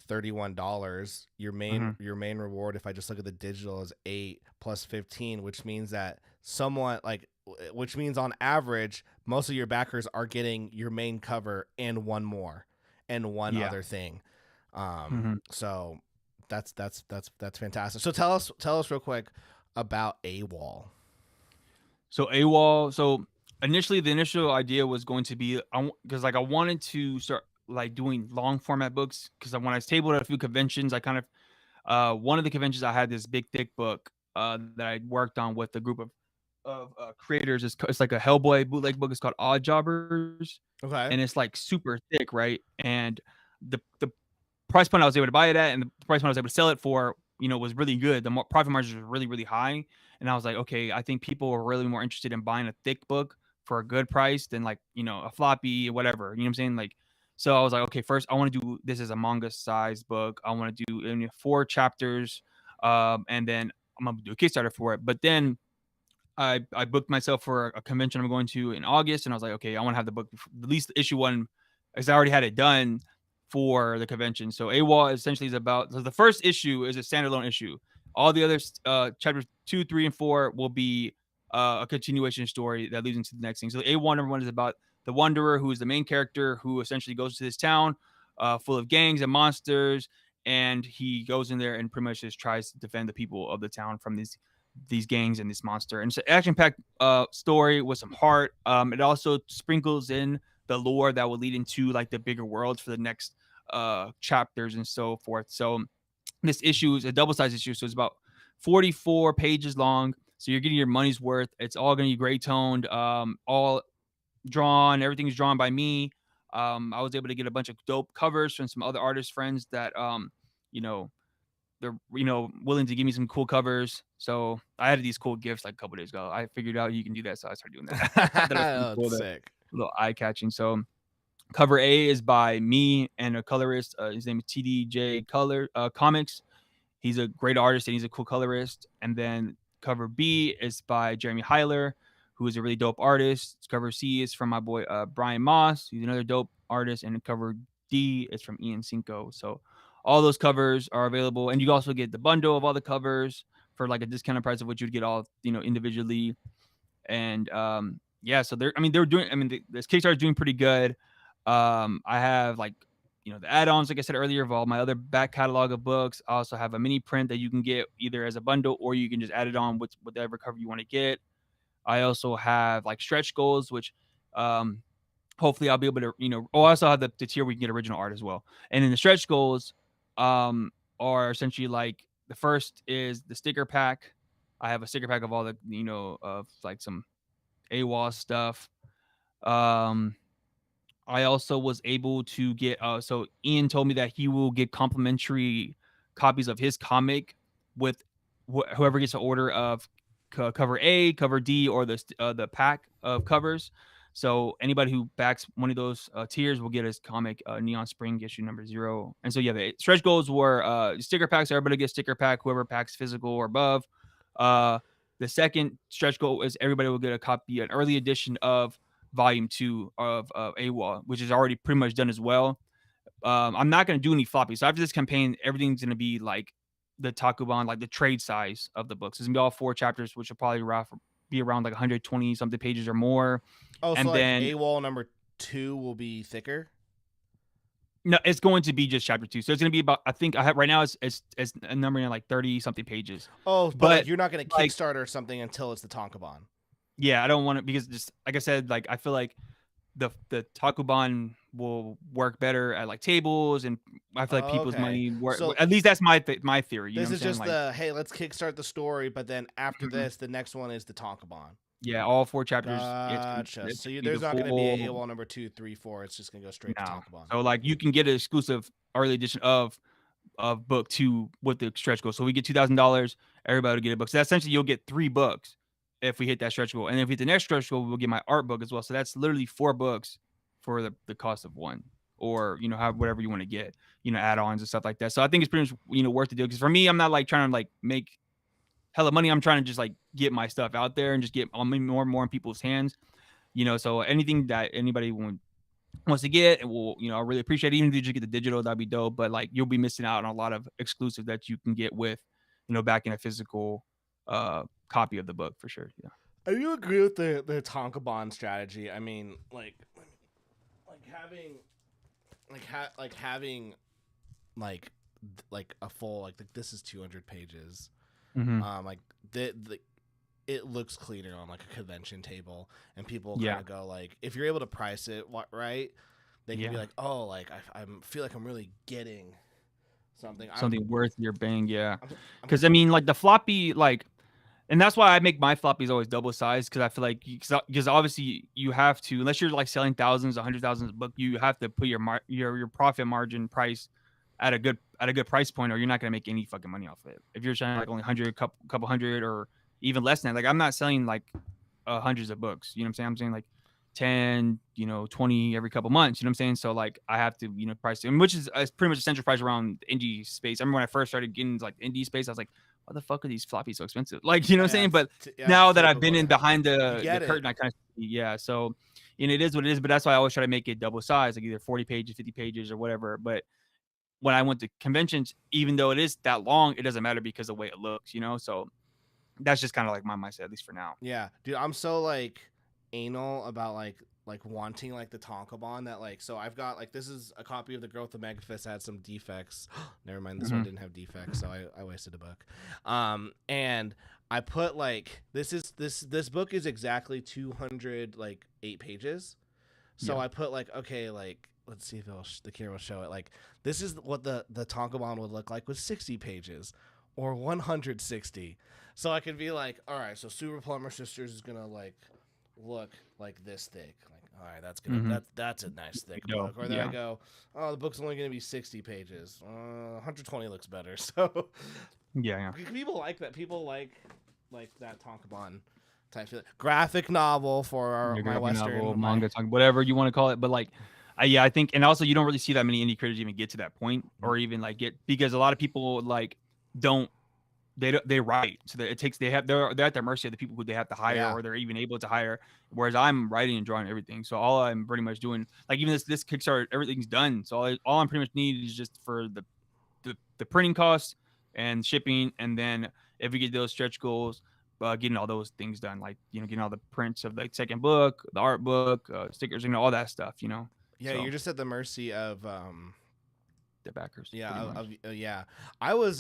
$31. Your main reward, if I just look at the digital, is 8 plus 15, which means that which means on average most of your backers are getting your main cover and one more and one other thing. So that's fantastic. So tell us real quick about AWOL. So AWOL. So initially, the initial idea was going to be because like I wanted to start like doing long format books because when I tabled at a few conventions, I kind of one of the conventions I had this big thick book that I worked on with a group of creators. It's like a Hellboy bootleg book. It's called Odd Jobbers. Okay. And it's like super thick, right? And the price point I was able to buy it at and the price point I was able to sell it for, was really good. The profit margins were really, really high. And I was like, okay, I think people are really more interested in buying a thick book for a good price than like, a floppy, whatever. You know what I'm saying? Like, so I was like, okay, first I want to do this as a manga size book. I want to do 4 chapters. And then I'm going to do a Kickstarter for it. But then I booked myself for a convention I'm going to in August. And I was like, okay, I want to have the book, at least issue 1, because I already had it done for the convention. So AWOL essentially is about, so the first issue is a standalone issue. All the other chapters 2, 3, and 4 will be a continuation story that leads into the next thing. So A1 number 1 is about the Wanderer, who is the main character, who essentially goes to this town full of gangs and monsters, and he goes in there and pretty much just tries to defend the people of the town from these gangs and this monster. And it's an action-packed story with some heart. It also sprinkles in the lore that will lead into like the bigger worlds for the next chapters and so forth. So this issue is a double-sized issue, so it's about 44 pages long. So you're getting your money's worth. It's all going to be gray toned, all drawn. Everything's drawn by me. I was able to get a bunch of dope covers from some other artist friends that they're willing to give me some cool covers. So I had these cool gifts like a couple days ago. I figured out you can do that, so I started doing that. That was sick. A little eye catching. So cover A is by me and a colorist. His name is TDJ Comics. He's a great artist and he's a cool colorist. And then cover B is by Jeremy Heiler, who is a really dope artist. Cover C is from my boy Brian Moss. He's another dope artist. And cover D is from Ian Cinco. So all those covers are available. And you also get the bundle of all the covers for like a discounted price of what you'd get all, individually. And so this Kickstarter is doing pretty good. I have like, the add-ons, like I said earlier, of all my other back catalog of books. I also have a mini print that you can get either as a bundle or you can just add it on with whatever cover you want to get. I also have like stretch goals, which hopefully I'll be able to, I also have the tier where you can get original art as well. And then the stretch goals are essentially like the first is the sticker pack. I have a sticker pack of all the, of like some AWOL stuff. I also was able to get, so Ian told me that he will get complimentary copies of his comic with whoever gets an order of cover A, cover D, or the pack of covers. So anybody who backs one of those tiers will get his comic Neon Spring issue number 0. And so yeah, the stretch goals were sticker packs. Everybody gets sticker pack, whoever packs physical or above. The second stretch goal is everybody will get a copy, an early edition of volume 2 of AWOL, which is already pretty much done as well. I'm not going to do any floppy. So after this campaign, everything's going to be like the Takuban, like the trade size of the books. It's going to be all 4 chapters, which will probably be around like 120 something pages or more. Oh, and so then AWOL number 2 will be thicker? No, it's going to be just chapter 2. So it's going to be about, I think I have right now it's a number in like 30 something pages. Oh, but like you're not going to Kickstarter something until it's the Takuban. Yeah, I don't want to, because just like I said, like I feel like the Takuban will work better at like tables, and I feel like people's money work. So, at least that's my theory. This is just hey, let's kickstart the story, but then after this, the next one is the Takuban. Yeah, all 4 chapters. Gotcha. So there's not going to be a AWOL number 2, 3, 4. It's just going to go straight to Takuban. So like you can get an exclusive early edition of book 2 with the stretch goal. So we get $2,000. Everybody will get a book. So that's essentially you'll get 3 books if we hit that stretch goal. And if we hit the next stretch goal, we'll get my art book as well. So that's literally 4 books for the cost of 1, or, whatever you want to get, add-ons and stuff like that. So I think it's pretty much, worth the deal. Because for me, I'm not like trying to like make hella money. I'm trying to just like get my stuff out there and just get more and more in people's hands, so anything that anybody wants to get, it will, I really appreciate it. Even if you just get the digital, that'd be dope. But like you'll be missing out on a lot of exclusive that you can get with, back in a physical copy of the book for sure. Yeah. Do you agree with the Takuban strategy? I mean, having a full like this is 200 pages. Mm-hmm. Like it looks cleaner on like a convention table, and people kind of go like, if you're able to price it right, they can be like, oh, like I feel like I'm really getting something worth your bang. Yeah, because I mean, like the floppy, like, and that's why I make my floppies always double sized, because I feel like because obviously you have to, unless you're like selling thousands, 100,000 a book, you have to put your profit margin price at a good price point, or you're not gonna make any fucking money off of it. If you're trying like only 100, couple hundred, or even less than that, like I'm not selling like hundreds of books. You know what I'm saying? I'm saying like 10, 20 every couple months. You know what I'm saying? So like I have to, price it, and which is pretty much a central price around the indie space. I remember when I first started getting into like indie space, I was like, why the fuck are these floppies so expensive? Like, you know what I'm saying? But it's now that I've typical been in now. behind You the get curtain, it. I kind of yeah. So it is what it is. But that's why I always try to make it double size, like either 40 pages, 50 pages, or whatever. But when I went to conventions, even though it is that long, it doesn't matter because of the way it looks, So that's just kind of like my mindset, at least for now. Yeah, dude, I'm so like anal about like wanting like the Tonkabon that like, so I've got like, this is a copy of The Growth of Megafist, had some defects. Never mind, this one didn't have defects, so I wasted a book. And I put like, this book is exactly 200 like 8 pages. So I put like, okay, like let's see if the camera will show it. Like this is what the Tonkabon would look like with 60 pages or 160. So I could be like, all right, so Super Plumber Sisters is gonna like look like this thick. Like, all right, that's gonna that's a nice thick book. Or then I go, oh, the book's only gonna be 60 pages. 120 looks better. So yeah. People like that. People like that Tonkabon type of graphic novel for my Western novel, manga, whatever you want to call it. But like, I think, and also you don't really see that many indie creators even get to that point, or even like because a lot of people like they write, so that they're at their mercy of the people who they have to hire, or they're even able to hire. Whereas I'm writing and drawing everything, so all I'm pretty much doing, like even this Kickstarter, everything's done. So all I'm pretty much need is just for the printing costs and shipping, and then if we get those stretch goals, getting all those things done, like getting all the prints of the second book, the art book, stickers, all that stuff. Yeah, so you're just at the mercy of the backers. Yeah, I was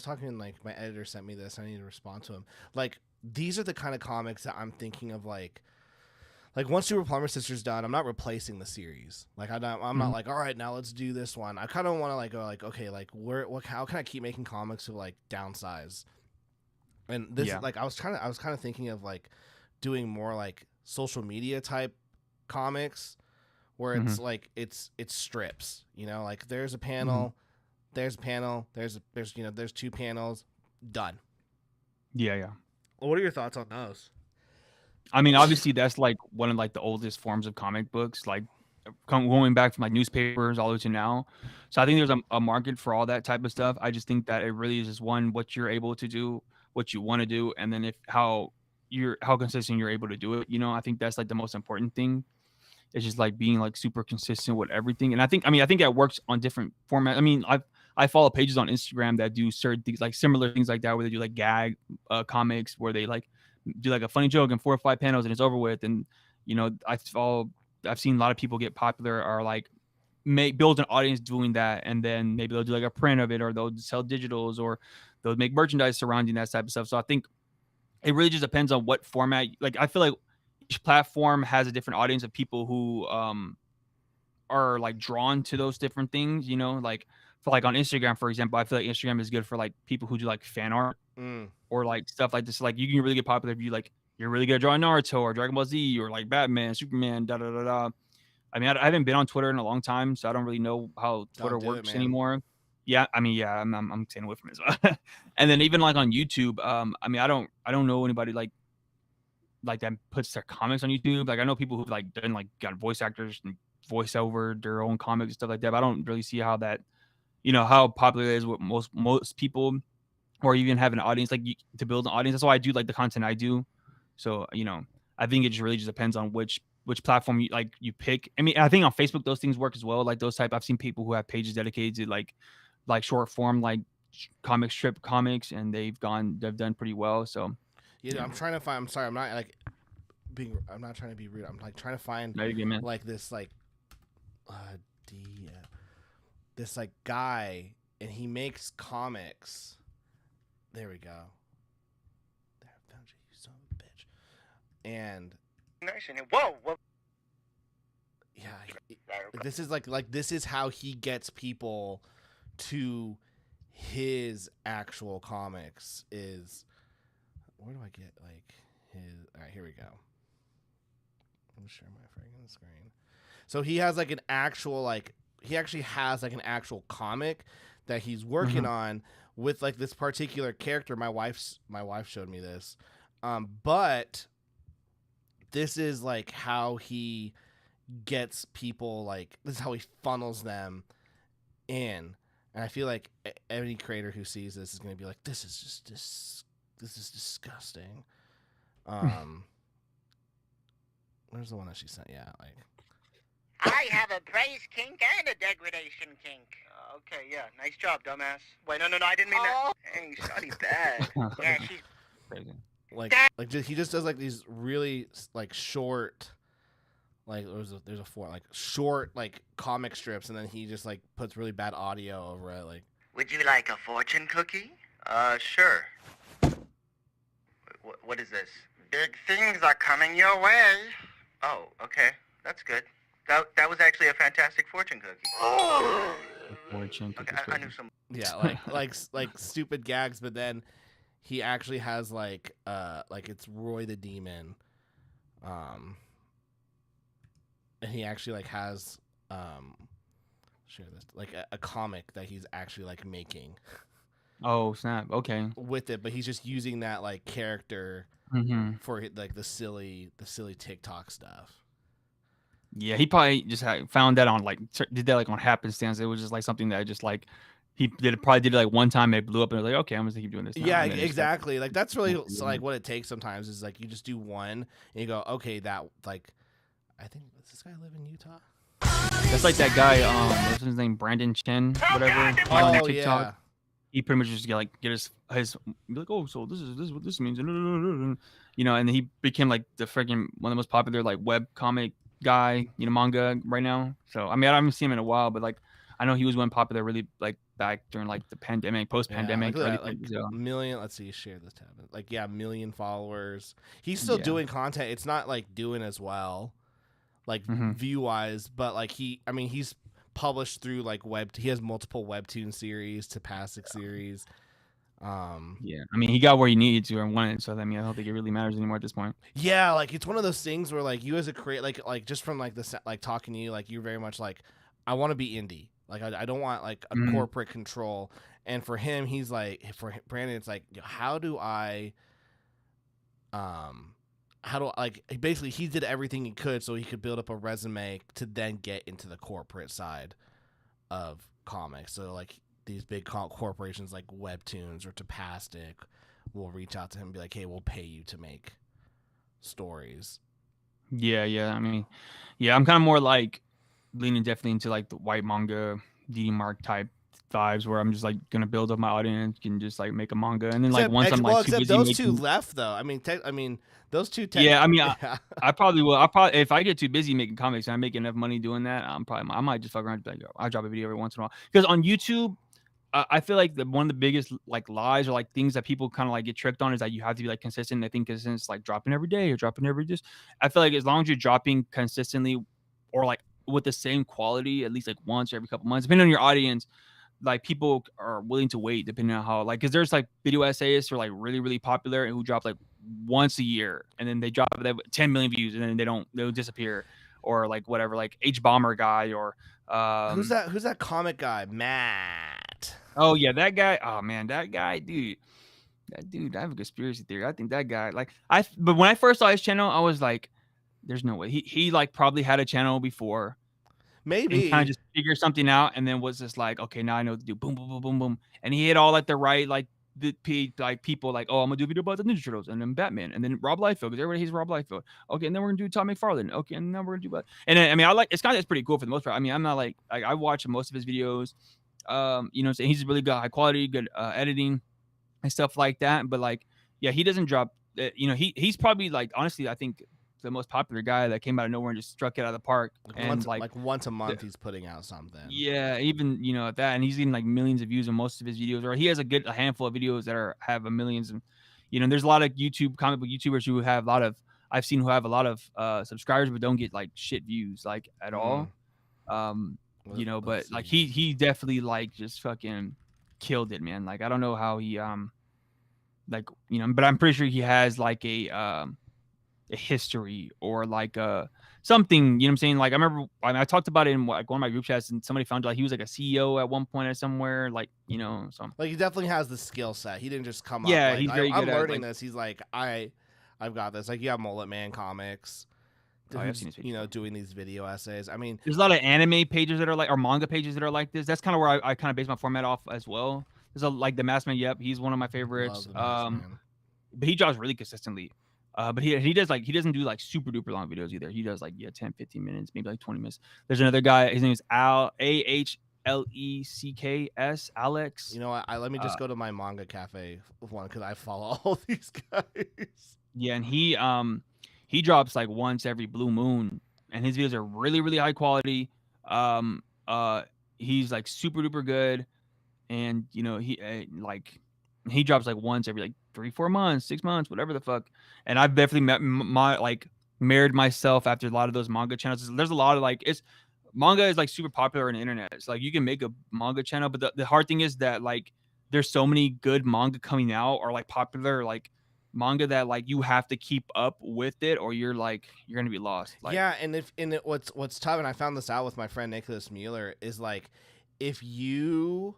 talking, like my editor sent me this. I need to respond to him. Like these are the kind of comics that I'm thinking of, like once Super Plumber Sisters done, I'm not replacing the series. Like I'm not like, all right, now let's do this one. I kind of want to like go like, okay, like how can I keep making comics to like downsize? And this like I was kind of thinking of like doing more like social media type comics where it's like it's strips, like there's a panel, there's a panel, there's two panels, done. Yeah. Well, what are your thoughts on those? I mean, obviously that's like one of like the oldest forms of comic books, like going back from like newspapers all the way to now. So I think there's a market for all that type of stuff. I just think that it really is just what you're able to do, what you want to do, and then how consistent you're able to do it. I think that's like the most important thing. It's just like being like super consistent with everything. And I think that works on different formats. I mean, I follow pages on Instagram that do certain things, like similar things like that, where they do like gag comics, where they like do like a funny joke in 4 or 5 panels and it's over with. And I've seen a lot of people get popular, or like build an audience doing that, and then maybe they'll do like a print of it, or they'll sell digitals, or they'll make merchandise surrounding that type of stuff. So I think it really just depends on what format. Like I feel like each platform has a different audience of people who are like drawn to those different things. Like for like on Instagram, for example, I feel like Instagram is good for like people who do like fan art or like stuff like this. Like you can really get popular if you're really good at drawing Naruto or Dragon Ball Z or like Batman, Superman, da da da da. I mean, I haven't been on Twitter in a long time, so I don't really know how Twitter works anymore. Yeah, I mean, yeah, I'm staying away from it as well. And then even like on YouTube, I mean, I don't know anybody like that puts their comics on YouTube. Like I know people who've like done like got voice actors and voice over their own comics and stuff like that. But I don't really see how that, how popular it is with most people, or even have an audience, like to build an audience. That's why I do like the content I do. So I think it just really just depends on which platform you pick. I mean, I think on Facebook those things work as well. Like those type, I've seen people who have pages dedicated to like short form like comic strip comics, and they've done pretty well. So yeah, I'm trying to find. I'm sorry, I'm not like I'm not trying to be rude. I'm like trying to find like this like this like guy, and he makes comics. There we go. There, I found you, you son of a bitch. And whoa. Yeah, this is like this is how he gets people to his actual comics. Is where do I get like his? All right, here we go. I'm share my freaking screen. So he has like an actual like has like an actual comic that he's working on with like this particular character. My wife showed me this, but this is like how he gets people, like this is how he funnels them in. And I feel like any creator who sees this is going to be like, this is disgusting. Where's the one that she sent? Yeah, like I have a praise kink and a degradation kink. Okay, yeah, nice job, dumbass. Wait, no, I didn't mean that. Dang, Shawty bad. Yeah, she's Crazy. like he just does like these really like short, like there's a four like short like comic strips, and then he just like puts really bad audio over it. Like, would you like a fortune cookie? Sure. What is this? Big things are coming your way. Oh, okay. That's good. That was actually a fantastic fortune cookie. Fortune Okay, I knew some. yeah, like stupid gags, but then he actually has like it's Roy the Demon, and he actually like has share this like a comic that he's actually like making. Oh snap! Okay. With it, but he's just using that like character for like the silly TikTok stuff. Yeah, he probably just found that on like did that like on happenstance. It was just like something that just like he probably did it like one time. It blew up and was like, okay, I'm gonna keep doing this now. Yeah, exactly. Like that's really like what it takes sometimes is like you just do one and you go, okay, that like I think does this guy live in Utah? That's like that guy. What's his name? Brandon Chen, whatever. On TikTok. Yeah. He pretty much just get his be like, oh, so this is what this means, you know, and he became like the freaking one of the most popular like web comic guy, you know, manga right now. So I mean, I haven't seen him in a while, but like I know he was one popular really like back during like the pandemic, post-pandemic. Yeah, like million. Let's see, share this tab. Like million followers. He's still doing content. It's not like doing as well, like view wise, but like he's published through like he has multiple webtoon series to Pasek series. Yeah, I mean he got where he needed to and wanted, so I mean I don't think it really matters anymore at this point. Yeah, like it's one of those things where like you as a creator, like just from like the like talking to you, like you're very much like I want to be indie. Like I don't want like a corporate control. And for him, he's like, for Brandon, it's like, how do I like basically he did everything he could so he could build up a resume to then get into the corporate side of comics. So like these big corporations like Webtoons or Tapastic will reach out to him and be like, hey, we'll pay you to make stories. Yeah. I mean, yeah, I'm kind of more like leaning definitely into like the white manga, DD Mark type vibes where I'm just like gonna build up my audience and just like make a manga, and then like once I'm like too busy those making... two left though. I mean those two. Yeah, I mean I probably will. I probably if I get too busy making comics and I make enough money doing that, I might just fuck around and be like, I'll drop a video every once in a while. Because on YouTube, I feel like one of the biggest like lies or like things that people kind of like get tricked on is that you have to be like consistent. I think consistent is like dropping every day or dropping every just. I feel like as long as you're dropping consistently or like with the same quality at least like once or every couple months, depending on your audience, like people are willing to wait depending on how like because there's like video essayists who are like really really popular and who drop like once a year and then they drop 10 million views and then they'll disappear, or like whatever, like H Bomber guy or who's that comic guy, Matt? Oh yeah, that guy. Oh man, that guy, dude. I have a conspiracy theory. I think that guy, but when I first saw his channel, I was like, there's no way. He like probably had a channel before. Maybe. Kind of just figure something out and then was just like, okay, now I know what to do. Boom, boom, boom, boom, boom. And he hit all like the right, like people like, oh, I'm gonna do a video about the Ninja Turtles and then Batman and then Rob Liefeld because everybody hates Rob Liefeld. Okay, and then we're gonna do Todd McFarlane. Okay, and then we're gonna do and then, I mean, I like it's pretty cool for the most part. I mean, I'm not like I watch most of his videos. You know, so he's really got high quality, good editing and stuff like that. But like, yeah, he doesn't drop. You know, he's probably like honestly, I think the most popular guy that came out of nowhere and just struck it out of the park. And like once a month he's putting out something. Yeah, even you know that, and he's getting like millions of views on most of his videos, or he has a handful of videos that have millions. And you know, there's a lot of comic book YouTubers who have I've seen who have a lot of subscribers but don't get like shit views like at all. You know, but like he definitely like just fucking killed it, man. Like I don't know how he like, you know, but I'm pretty sure he has like a a history or like something, you know what I'm saying? Like I remember I talked about it in like one of my group chats, and somebody found out like, he was like a CEO at one point at somewhere, like, you know, so Like he definitely has the skill set. He didn't just come up yeah, like he's very I'm good at learning like, this. He's like I've got this. Like you have Mullet Man Comics, oh, I've who's seen his page you know before. doing these video essays. I mean, There's a lot of anime pages that are like, or manga pages that are like this. That's kind of where I kind of base my format off as well. There's a like the Masked Man. Yep, he's one of my favorites. love the Masked Man. But he draws really consistently. But he does like, he doesn't do like super duper long videos either. He does like 10, 15 minutes, maybe like 20 minutes. There's another guy. His name is Alecks, Alex. You know what? Let me just go to my manga cafe one because I follow all these guys. Yeah, and he drops like once every blue moon, and his videos are really really high quality. Um, he's like super duper good, and you know like he drops like once every like 3-4 months, 6 months, whatever the fuck. And I've definitely married myself after a lot of those manga channels. There's a lot of like, it's manga is like super popular on the internet. It's like you can make a manga channel, but the hard thing is that like there's so many good manga coming out, or like popular like manga, that like you have to keep up with it, or you're gonna be lost. Like, Yeah, and what's tough, and I found this out with my friend Nicholas Mueller, is like if you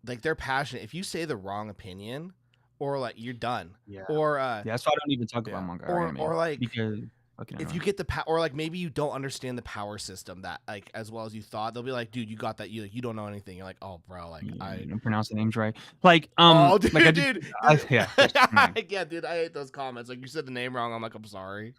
like they're passionate. If you say the wrong opinion, or like you're done, yeah, or yeah. That's why I don't even talk about manga or anime, or like because okay, if you get the or like maybe you don't understand the power system that like as well as you thought, they'll be like, dude, you got that, you don't know anything. You're like, oh bro, like I don't pronounce the names right. Like oh dude, like I dude, yeah, yeah, dude, I hate those comments. Like you said the name wrong. I'm like, I'm sorry.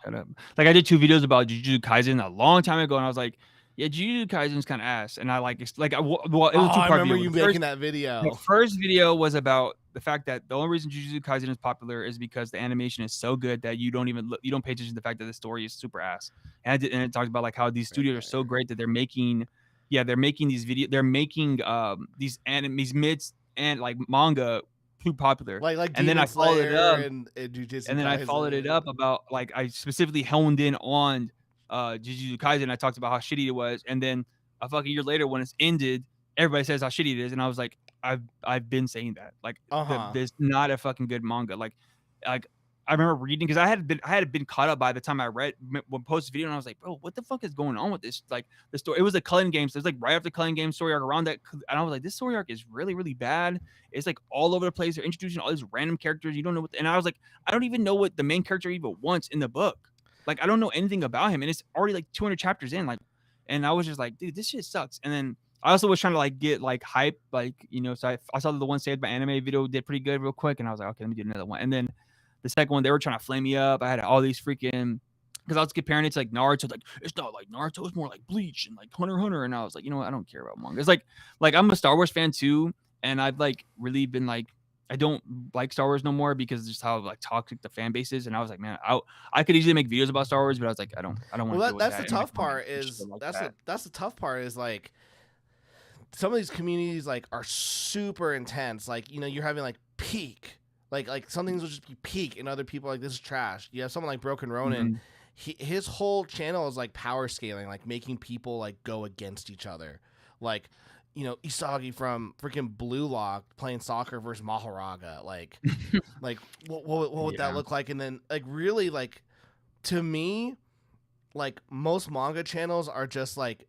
Shut up. Like I did 2 videos about Jujutsu Kaisen a long time ago, and I was like, yeah, Jujutsu Kaisen's kind of ass. And I like, it's like, well, it was a Oh, 2-part I remember video. you The making that video. The first video was about the fact that the only reason Jujutsu Kaisen is popular is because the animation is so good that you don't pay attention to the fact that the story is super ass. And it talked about like how these studios are so great that they're making these mids and like manga too popular. Like And then I followed it up. and Jujutsu And then I followed it up about like, I specifically honed in on Jujutsu Kaisen. I talked about how shitty it was, and then a fucking year later when it's ended, everybody says how shitty it is, and I was like, I've been saying that, like, there's not a fucking good manga. Like I remember reading, because I had been caught up by the time I read when posted video, and I was like, bro, what the fuck is going on with this? Like the story, it was a Culling Games. So it was like right after Culling Games story arc around that, and I was like, this story arc is really really bad. It's like all over the place. They're introducing all these random characters. You don't know what, and I was like, I don't even know what the main character even wants in the book. Like I don't know anything about him, and it's already like 200 chapters in. Like, and I was just like, dude, this shit sucks. And then I also was trying to like get like hype, like, you know, so I saw the one Saved by Anime video did pretty good real quick, and I was like, okay, let me do another one. And then the second one, they were trying to flame me up. I had all these freaking, because I was comparing it to like Naruto. Like, it's not like Naruto, it's more like Bleach and like Hunter x Hunter. And I was like, you know what? I don't care about manga. It's like I'm a Star Wars fan too, and I've like really been like, I don't like Star Wars no more because of just how like toxic the fan base is. And I was like, man, I could easily make videos about Star Wars, but I was like, I don't want to. Well, that's the tough part. Is that's the tough part is like some of these communities like are super intense. Like, you know, you're having like peak. Like some things will just be peak, and other people are like, this is trash. You have someone like Broken Ronin. His whole channel is like power scaling, like making people like go against each other. Like, you know, Isagi from freaking Blue Lock playing soccer versus Mahoraga. Like, like what would that look like? And then like really like to me, like most manga channels are just like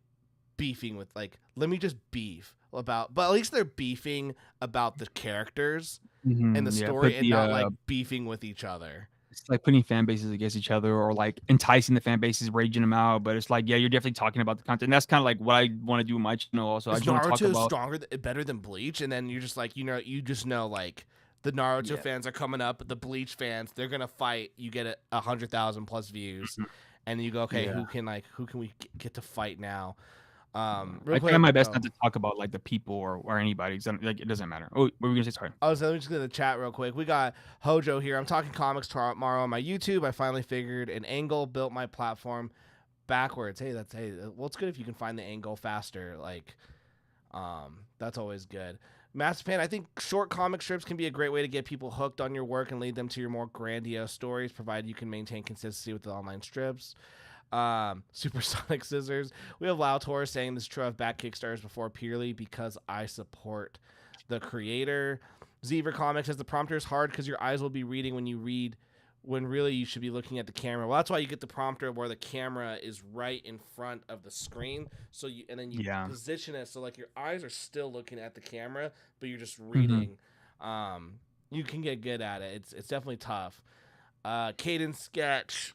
beefing with like, let me just beef about, but at least they're beefing about the characters and the story, and not like beefing with each other. It's like putting fan bases against each other, or like enticing the fan bases, raging them out. But it's like, yeah, you're definitely talking about the content. And that's kind of like what I want to do with my channel. Also, I just want to talk about stronger, better than Bleach, and then you're just like, you know, you just know like the Naruto fans are coming up, the Bleach fans, they're gonna fight. You get 100,000 plus views, and you go, okay, who can we get to fight now? I try my best not to talk about like the people or anybody. Like it doesn't matter. Oh, what were we gonna say? Sorry. I was just gonna chat real quick. We got Hojo here. I'm talking comics tomorrow on my YouTube. I finally figured an angle, built my platform backwards. Well, it's good if you can find the angle faster. Like, that's always good. Masterpan, I think short comic strips can be a great way to get people hooked on your work and lead them to your more grandiose stories, provided you can maintain consistency with the online strips. Supersonic Scissors. We have Lautor saying this is true. I've backed Kickstarters before purely because I support the creator. Zebra Comics says the prompter is hard because your eyes will be reading when you read when really you should be looking at the camera. Well, that's why you get the prompter where the camera is right in front of the screen. So you position it so like your eyes are still looking at the camera, but you're just reading. You can get good at it. It's definitely tough. Caden Sketch.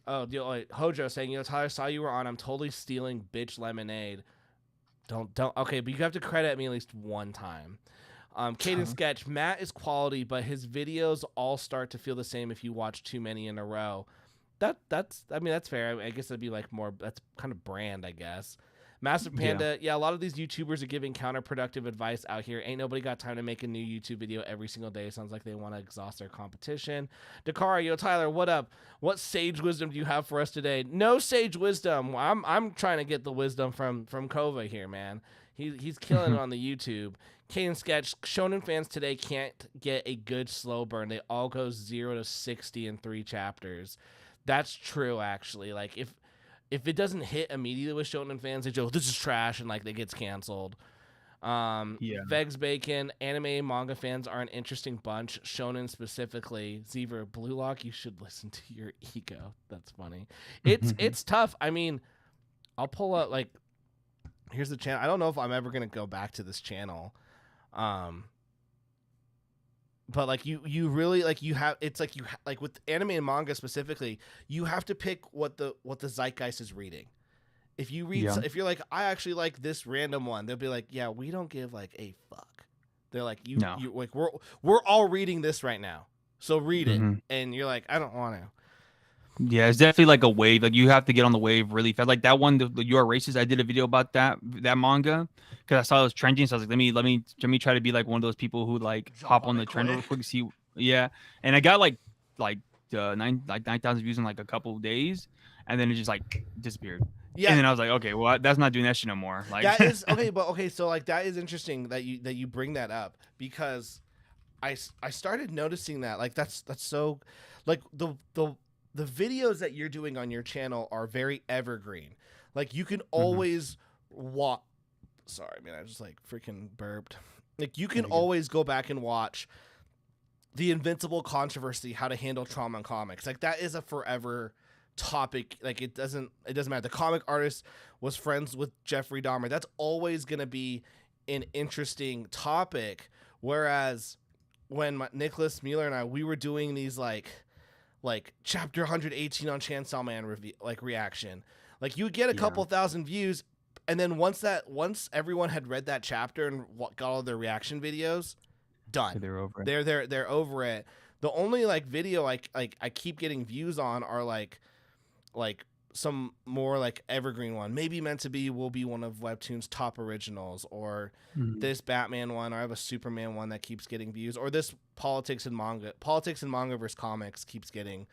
Hojo saying, Tyler, saw you were on. I'm totally stealing bitch lemonade. Don't. Okay, but you have to credit me at least one time. Caden Sketch, Matt is quality, but his videos all start to feel the same if you watch too many in a row. That's fair. I guess that'd be like more, that's kind of brand, I guess. Massive Panda, a lot of these YouTubers are giving counterproductive advice out here. Ain't nobody got time to make a new YouTube video every single day. Sounds like they want to exhaust their competition. Dakara, Tyler, what up? What sage wisdom do you have for us today? No sage wisdom. I'm trying to get the wisdom from Kova here, man. He's killing it on the YouTube. Caden Sketch, Shonen fans today can't get a good slow burn. They all go 0 to 60 in 3 chapters. That's true, actually. Like, if it doesn't hit immediately with Shonen fans, they go, this is trash, and, like, it gets canceled. Vegs Bacon, anime and manga fans are an interesting bunch. Shonen specifically. Zever, Blue Lock, you should listen to your ego. That's funny. It's tough. I mean, I'll pull up, like, here's the channel. I don't know if I'm ever going to go back to this channel. But like you really like you have it's like you like with anime and manga specifically, you have to pick what the zeitgeist is reading. If you read if you're like, I actually like this random one, they'll be like, yeah, we don't give like a fuck. They're like, you like we're all reading this right now, so read it. And you're like, I don't want to. Yeah, it's definitely like a wave. Like you have to get on the wave really fast. Like that one, the You Are Racist. I did a video about that manga because I saw it was trending. So I was like, let me try to be like one of those people who like hop on the trend real quick. See, and I got like 9,000 views in like a couple of days, and then it just like disappeared. Yeah, and then I was like, okay, well that's not doing that shit no more. Like that is okay, but okay, so like that is interesting that you bring that up because I started noticing that like that's so like the videos that you're doing on your channel are very evergreen. Like you can always watch. Sorry, man, I just like freaking burped. Like you can always go back and watch the Invincible controversy, how to handle trauma in comics. Like that is a forever topic. Like it doesn't matter. The comic artist was friends with Jeffrey Dahmer. That's always gonna be an interesting topic. Whereas when Nicholas Mueller and we were doing these like chapter 118 on Chainsaw Man reaction, like you would get a couple thousand views, and then once everyone had read that chapter and got all their reaction videos, done. So they're over it. They're over it. The only like video I keep getting views on are like some more like evergreen one. Maybe Meant to Be will be one of Webtoon's top originals, or this Batman one, or I have a Superman one that keeps getting views, or this Politics and Manga versus Comics keeps getting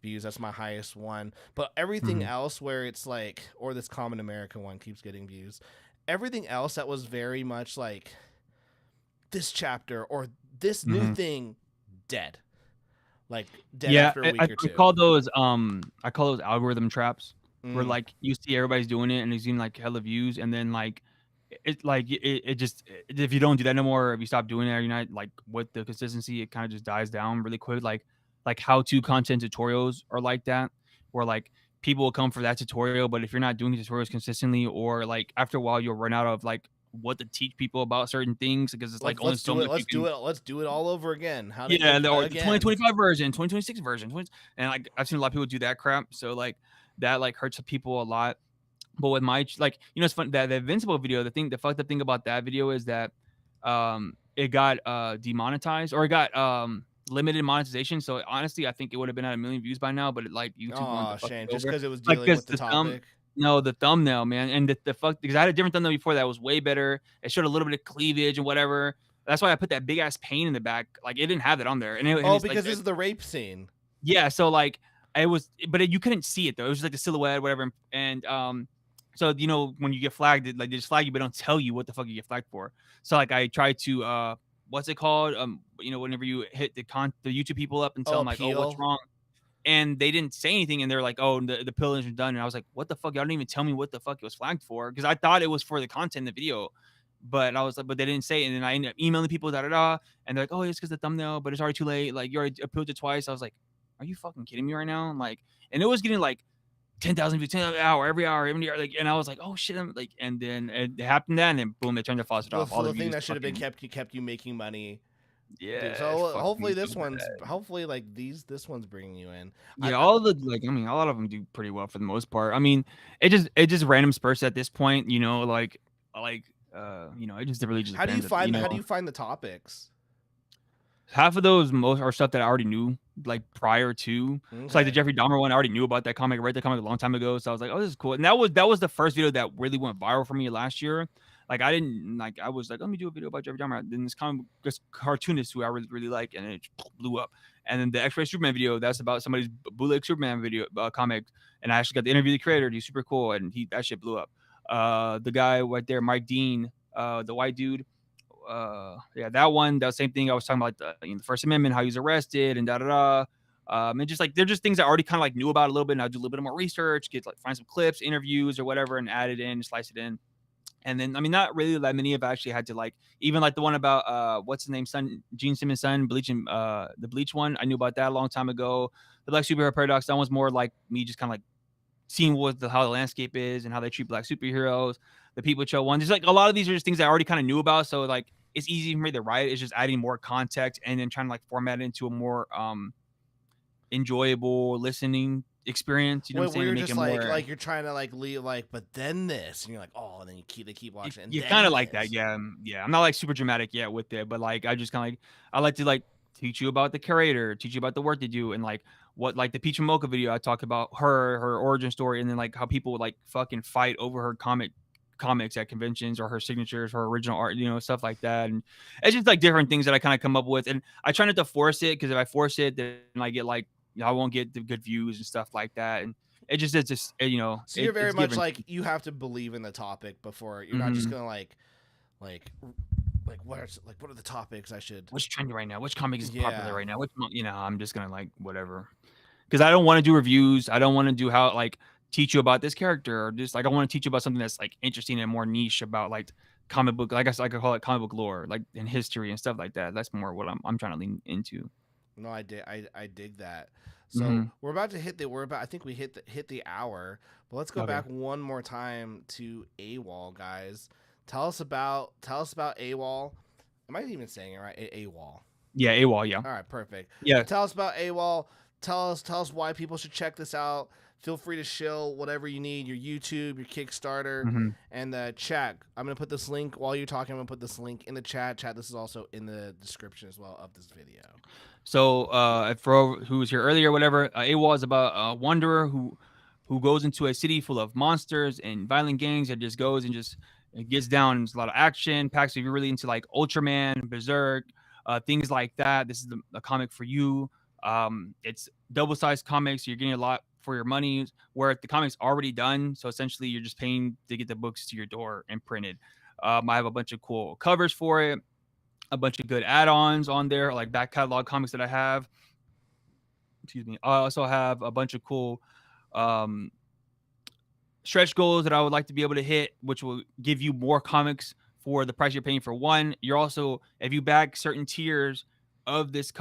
views. That's my highest one. But everything else where it's like, or this Common American one keeps getting views. Everything else that was very much like this chapter or this new thing, dead. Like dead after a week or two. I call those algorithm traps where like you see everybody's doing it and it's getting like hella views, and then like it just, if you don't do that no more, if you stop doing it, you're not like with the consistency, it kind of just dies down really quick. Like how-to content tutorials are like that, where like people will come for that tutorial, but if you're not doing tutorials consistently, or like after a while you'll run out of like what to teach people about certain things, because it's like let's do it all over again. The 2025 version, 2026 version, and like I've seen a lot of people do that crap, so like that like hurts people a lot. But with my it's fun that the Invincible video, the fucked up thing about that video is that it got demonetized, or it got limited monetization. So honestly, I think it would have been at 1 million views by now, but YouTube wanted to shame, just because it was dealing with the topic. No, the thumbnail, man, and because I had a different thumbnail before that was way better. It showed a little bit of cleavage and whatever. That's why I put that big ass pain in the back. Like it didn't have that on there. And because this is the rape scene. Yeah, so like it was, but you couldn't see it though. It was just like the silhouette, whatever. And so when you get flagged, like they just flag you, but don't tell you what the fuck you get flagged for. So like I tried to what's it called? Whenever you hit the YouTube people up and tell them like, oh, what's wrong? And they didn't say anything, and they're like, "Oh, the pillage is done." And I was like, "What the fuck? Y'all didn't even tell me what the fuck it was flagged for," because I thought it was for the content in the video. But I was like, but they didn't say it. And then I ended up emailing people, and they're like, oh, it's because the thumbnail, but it's already too late. Like, you already approved it twice. I was like, are you fucking kidding me right now? Like, and it was getting like 10,000 views, 10 hour, every hour, like, and I was like, oh shit, I'm like, and then it happened then, and boom, they turned the faucet off. All the the thing views that should have been fucking- kept you making money. yeah. Dude, it so fucked hopefully me this so one's bad. hopefully like this one's bringing you in. Yeah, all the like, I mean, a lot of them do pretty well for the most part. I mean, it just random spurts at this point, you know, like, you know, it just really just. How do you depends, find know? how do you find the topics? Half of those most are stuff that I already knew, like prior to. So like the Jeffrey Dahmer one, I already knew about that comic. I read that comic a long time ago, so I was like, oh, this is cool. And that was the first video that really went viral for me last year. Like I was like, let me do a video about Jeffrey Dahmer. Then this cartoonist who I really really like, and it blew up. And then the X-Ray Superman video, that's about somebody's bootleg Superman video comic, and I actually got to interview the creator. He's super cool, and that shit blew up. The guy right there, Mike Dean, the white dude. Yeah, that one, that same thing I was talking about, the First Amendment, how he was arrested, and and just like they're just things I already kind of like knew about a little bit, and I'll do a little bit more research, find some clips, interviews, or whatever, and add it in, slice it in. And then, I mean, not really that many have actually had to like, even like the one about what's his name, Gene Simmons' son, bleaching, the Bleach one. I knew about that a long time ago. The Black Superhero Paradox, that one's more like me just kind of like seeing how the landscape is and how they treat Black superheroes. The People Show one, just like a lot of these are just things I already kind of knew about. So like it's easy for me to write. It's just adding more context and then trying to like format it into a more enjoyable listening experience. You know what I'm saying? We're Make just it like more, like you're trying to like leave like, but then this, and you're like, oh, and then they keep watching. And you then kind of like this. that, yeah. I'm not like super dramatic yet with it, but like I just kind of like I like to like teach you about the curator, teach you about the work they do, and like what like the Peach and Mocha video I talk about her origin story, and then like how people would like fucking fight over her comics at conventions, or her signatures, her original art, you know, stuff like that. And it's just like different things that I kind of come up with, and I try not to force it, because if I force it, then I get like, you know, I won't get the good views and stuff like that. And it's just you know, So you're very it's much given. like you have to believe in the topic before you're not just gonna like what are the topics I should. What's trending right now? Which comic is Yeah. popular right now? You know, I'm just gonna like whatever, because I don't want to do reviews. I don't want to do how like teach you about this character, or just like I want to teach you about something that's like interesting and more niche about like comic book. I guess I could call it comic book lore, like in history and stuff like that. That's more what I'm trying to lean into. No, I dig that. So Mhm. we're about to hit I think we hit the hour, but let's go Okay. back one more time to AWOL, guys. Tell us about AWOL. Am I even saying it right? AWOL. Yeah, AWOL. Yeah. All right, perfect. Yeah. Tell us about AWOL. Tell us why people should check this out. Feel free to shill whatever you need, your YouTube, your Kickstarter, Mhm. and the chat. I'm going to put this link while you're talking. I'm going to put this link in the chat. This is also in the description as well of this video. So, for who was here earlier, whatever, AWOL is about a wanderer who goes into a city full of monsters and violent gangs, and just goes and just it gets down. There's a lot of action packs. If you're really into like Ultraman, Berserk, things like that, this is a comic for you. It's double-sized comics. You're getting a lot for your money, where the comic's already done. So essentially, you're just paying to get the books to your door and printed. I have a bunch of cool covers for it, a bunch of good add-ons on there, like back catalog comics that I have. Excuse me. I also have a bunch of cool stretch goals that I would like to be able to hit, which will give you more comics for the price you're paying for one. You're also, if you back certain tiers of this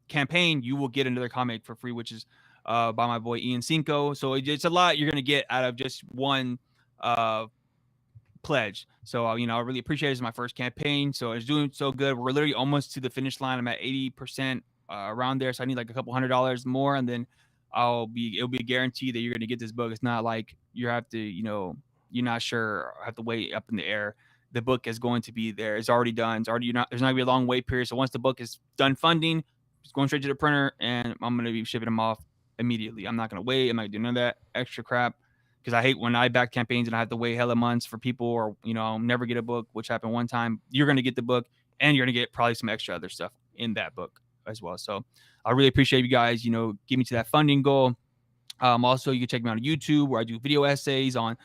campaign, you will get another comic for free, which is by my boy Ian Cinco. So it's a lot you're going to get out of just one pledge. So, you know, I really appreciate it. It's my first campaign. So it's doing so good. We're literally almost to the finish line. I'm at 80% around there. So I need like a couple $100 more, and then it'll be a guarantee that you're going to get this book. It's not like you have to, you know, you're not sure, have to wait up in the air. The book is going to be there. It's already done. It's already, there's not going to be a long wait period. So once the book is done funding, it's going straight to the printer, and I'm going to be shipping them off immediately. I'm not going to wait. I'm not going to do none of that extra crap, because I hate when I back campaigns and I have to wait hella months for people, or, you know, never get a book, which happened one time. You're going to get the book, and you're going to get probably some extra other stuff in that book as well. So I really appreciate you guys, you know, get me to that funding goal. Also, you can check me out on YouTube, where I do video essays on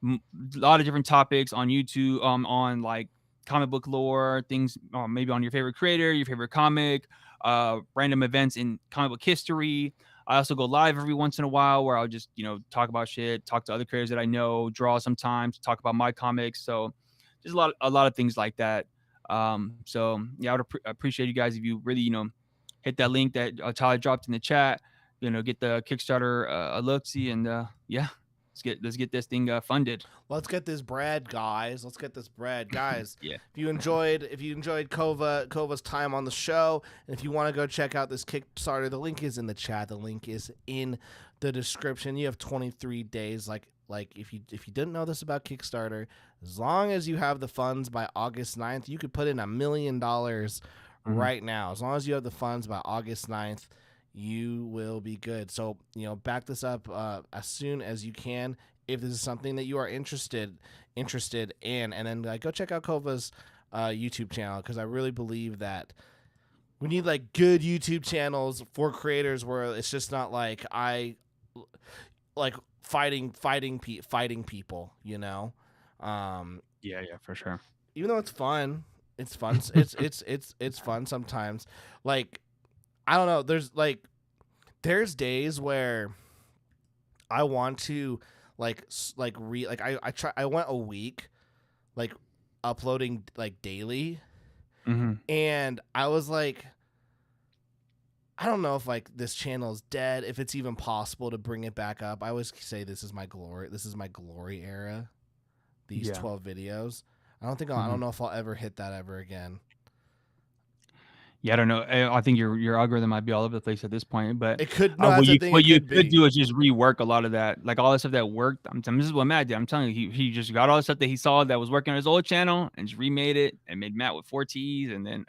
a lot of different topics on YouTube, on like comic book lore, things, maybe on your favorite creator, your favorite comic, random events in comic book history. I also go live every once in a while, where I'll just, you know, talk about shit, talk to other creators that I know, draw sometimes, talk about my comics. So there's a lot of things like that. So yeah, I would appreciate you guys if you really, hit that link that Tyler dropped in the chat. Get the Kickstarter a look-see, and yeah, let's get this thing funded. Let's get this bread, guys. Let's get this bread, guys. Yeah. If you enjoyed Kova's time on the show, and if you want to go check out this Kickstarter, the link is in the chat. The link is in the description. You have 23 days. Like if you didn't know this about Kickstarter, as long as you have the funds by August 9th, you could put in $1 million right now. As long as you have the funds by August 9th, you will be good. So, back this up as soon as you can if this is something that you are interested in. And then go check out Kova's YouTube channel, because I really believe that we need good YouTube channels for creators where it's just not fighting people, Yeah, for sure. Even though it's fun. It's fun. It's fun sometimes. I don't know. There's days where I want to I went a week uploading daily, and I was I don't know if this channel is dead, if it's even possible to bring it back up. I always say this is my glory era. These 12 videos. I don't know if I'll ever hit that ever again. Yeah, I don't know. I think your algorithm might be all over the place at this point, but it could. What you could do is just rework a lot of that, all the stuff that worked. This is what Matt did. I'm telling you, he just got all the stuff that he saw that was working on his old channel and just remade it and made Matt with 4 T's, and then.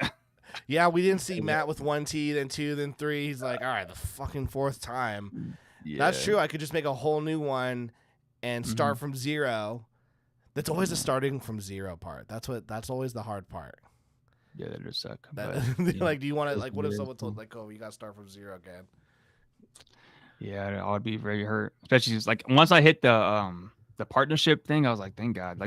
Yeah, we didn't see Matt with 1 T, then 2, then 3. He's like, all right, the fucking 4th time. Yeah. That's true. I could just make a whole new one and start from zero. That's always the starting from zero part. That's always the hard part. Yeah, that does suck. Do you want to what if someone told oh, you got to start from zero again? Yeah, I would be very hurt, especially just once I hit the partnership thing, I was like, thank God.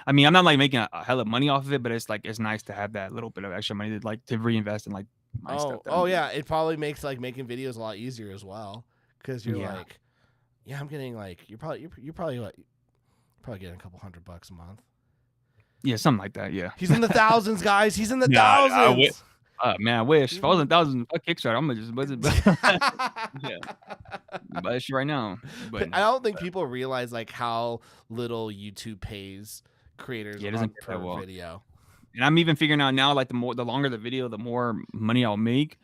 I'm not making a hell of money off of it, but it's it's nice to have that little bit of extra money to reinvest in my stuff. Yeah, it probably makes making videos a lot easier as well, because you're I'm getting you're probably getting a couple $100 a month. Yeah, something like that. Yeah, he's in the thousands, guys. He's in the thousands. Man, I wish if I was in thousands, Kickstarter, I'm gonna just buzz it. Buy that shit right now. But I don't think people realize how little YouTube pays creators per video. And I'm even figuring out now, the longer the video, the more money I'll make.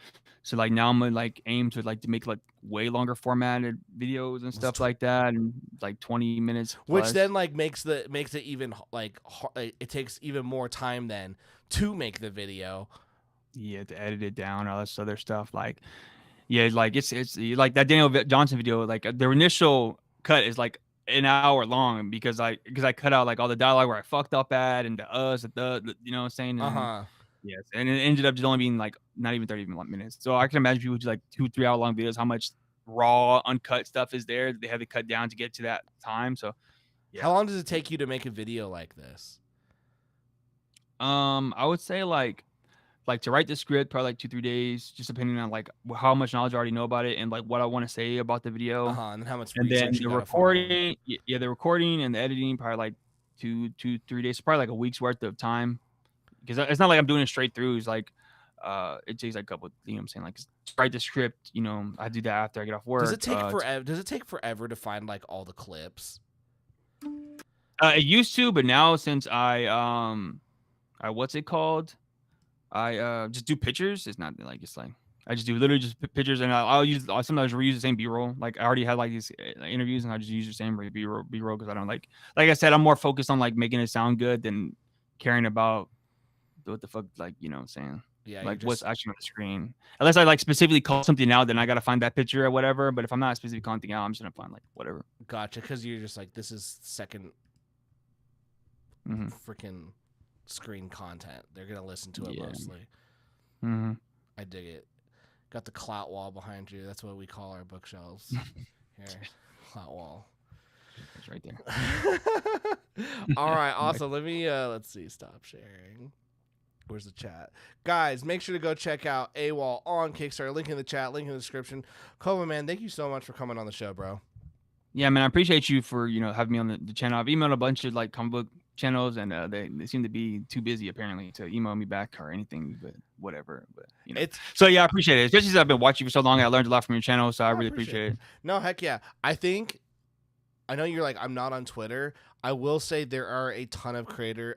So now I'm gonna aim to make way longer formatted videos and stuff like that, and 20 minutes plus. Which then makes it even it takes even more time then to make the video. Yeah, to edit it down, all this other stuff. It's that Daniel Johnson video. Their initial cut is an hour long because I cut out all the dialogue where I fucked up at and the us, the you know what I'm saying. Yes, and it ended up just only being not even 30 minutes. So I can imagine people do 2-3 hour long videos, how much raw, uncut stuff is there that they have to cut down to get to that time. So, yeah. How long does it take you to make a video like this? I would say to write the script, probably 2-3 days, just depending on how much knowledge I already know about it and what I want to say about the video. And then how much. And then the recording, the recording and the editing, probably 2-3 days, so probably a week's worth of time. Because it's not I'm doing it straight through. It's it takes a couple. You know what I'm saying? Write the script. I do that after I get off work. Does it take forever? Does it take forever to find all the clips? It used to, but now since I what's it called? I just do pictures. It's not I just do literally just pictures, and I'll sometimes reuse the same B-roll. I already had these interviews, and I just use the same B-roll because I don't like I said, I'm more focused on making it sound good than caring about what the fuck, you know what I'm saying? Yeah. What's actually on the screen. Unless I specifically call something out, then I got to find that picture or whatever. But if I'm not specifically calling something out, I'm just going to find whatever. Gotcha. Because you're just this is second freaking screen content. They're going to listen to it mostly. I dig it. Got the clout wall behind you. That's what we call our bookshelves. Here, clout wall. It's right there. All right, awesome. Let me let's see. Stop sharing. Where's the chat? Guys, make sure to go check out AWOL on Kickstarter. Link in the chat, link in the description. Kova, man, thank you so much for coming on the show, bro. Yeah, man, I appreciate you for having me on the channel. I've emailed a bunch of comic book channels, and they seem to be too busy apparently to email me back or anything, but whatever. But It's so yeah, I appreciate it. Especially since I've been watching you for so long, I learned a lot from your channel, so I really appreciate it. No, heck yeah. I know you're like, I'm not on Twitter. I will say there are a ton of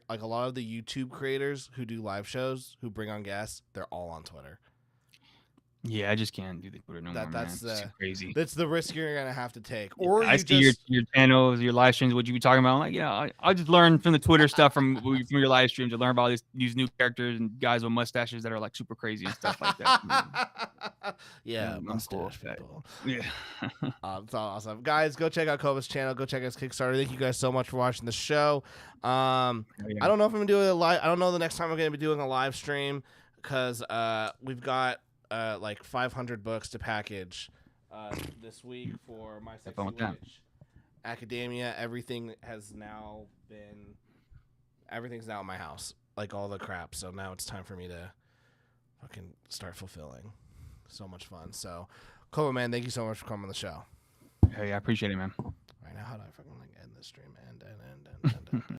like a lot of the YouTube creators who do live shows, who bring on guests. They're all on Twitter. Yeah, I just can't do the Twitter no more, man. It's too crazy. That's the risk you're gonna have to take. Or I see your channels, your live streams, what you be talking about. I'm like, I'll just learn from the Twitter stuff from your live streams to learn about these new characters and guys with mustaches that are like super crazy and stuff like that. Yeah, I'm cool with that. Yeah. It's all awesome. Guys, go check out Kova's channel. Go check out his Kickstarter. Thank you guys so much for watching the show. I don't know if I'm gonna do a live. I don't know the next time I'm gonna be doing a live stream because we've got like 500 books to package this week for My Sexy Witch. Academia, everything's now in my house, like all the crap. So now it's time for me to fucking start fulfilling. So much fun. So, Kova, man, thank you so much for coming on the show. Hey, I appreciate it, man. All right, now how do I fucking end this stream? End.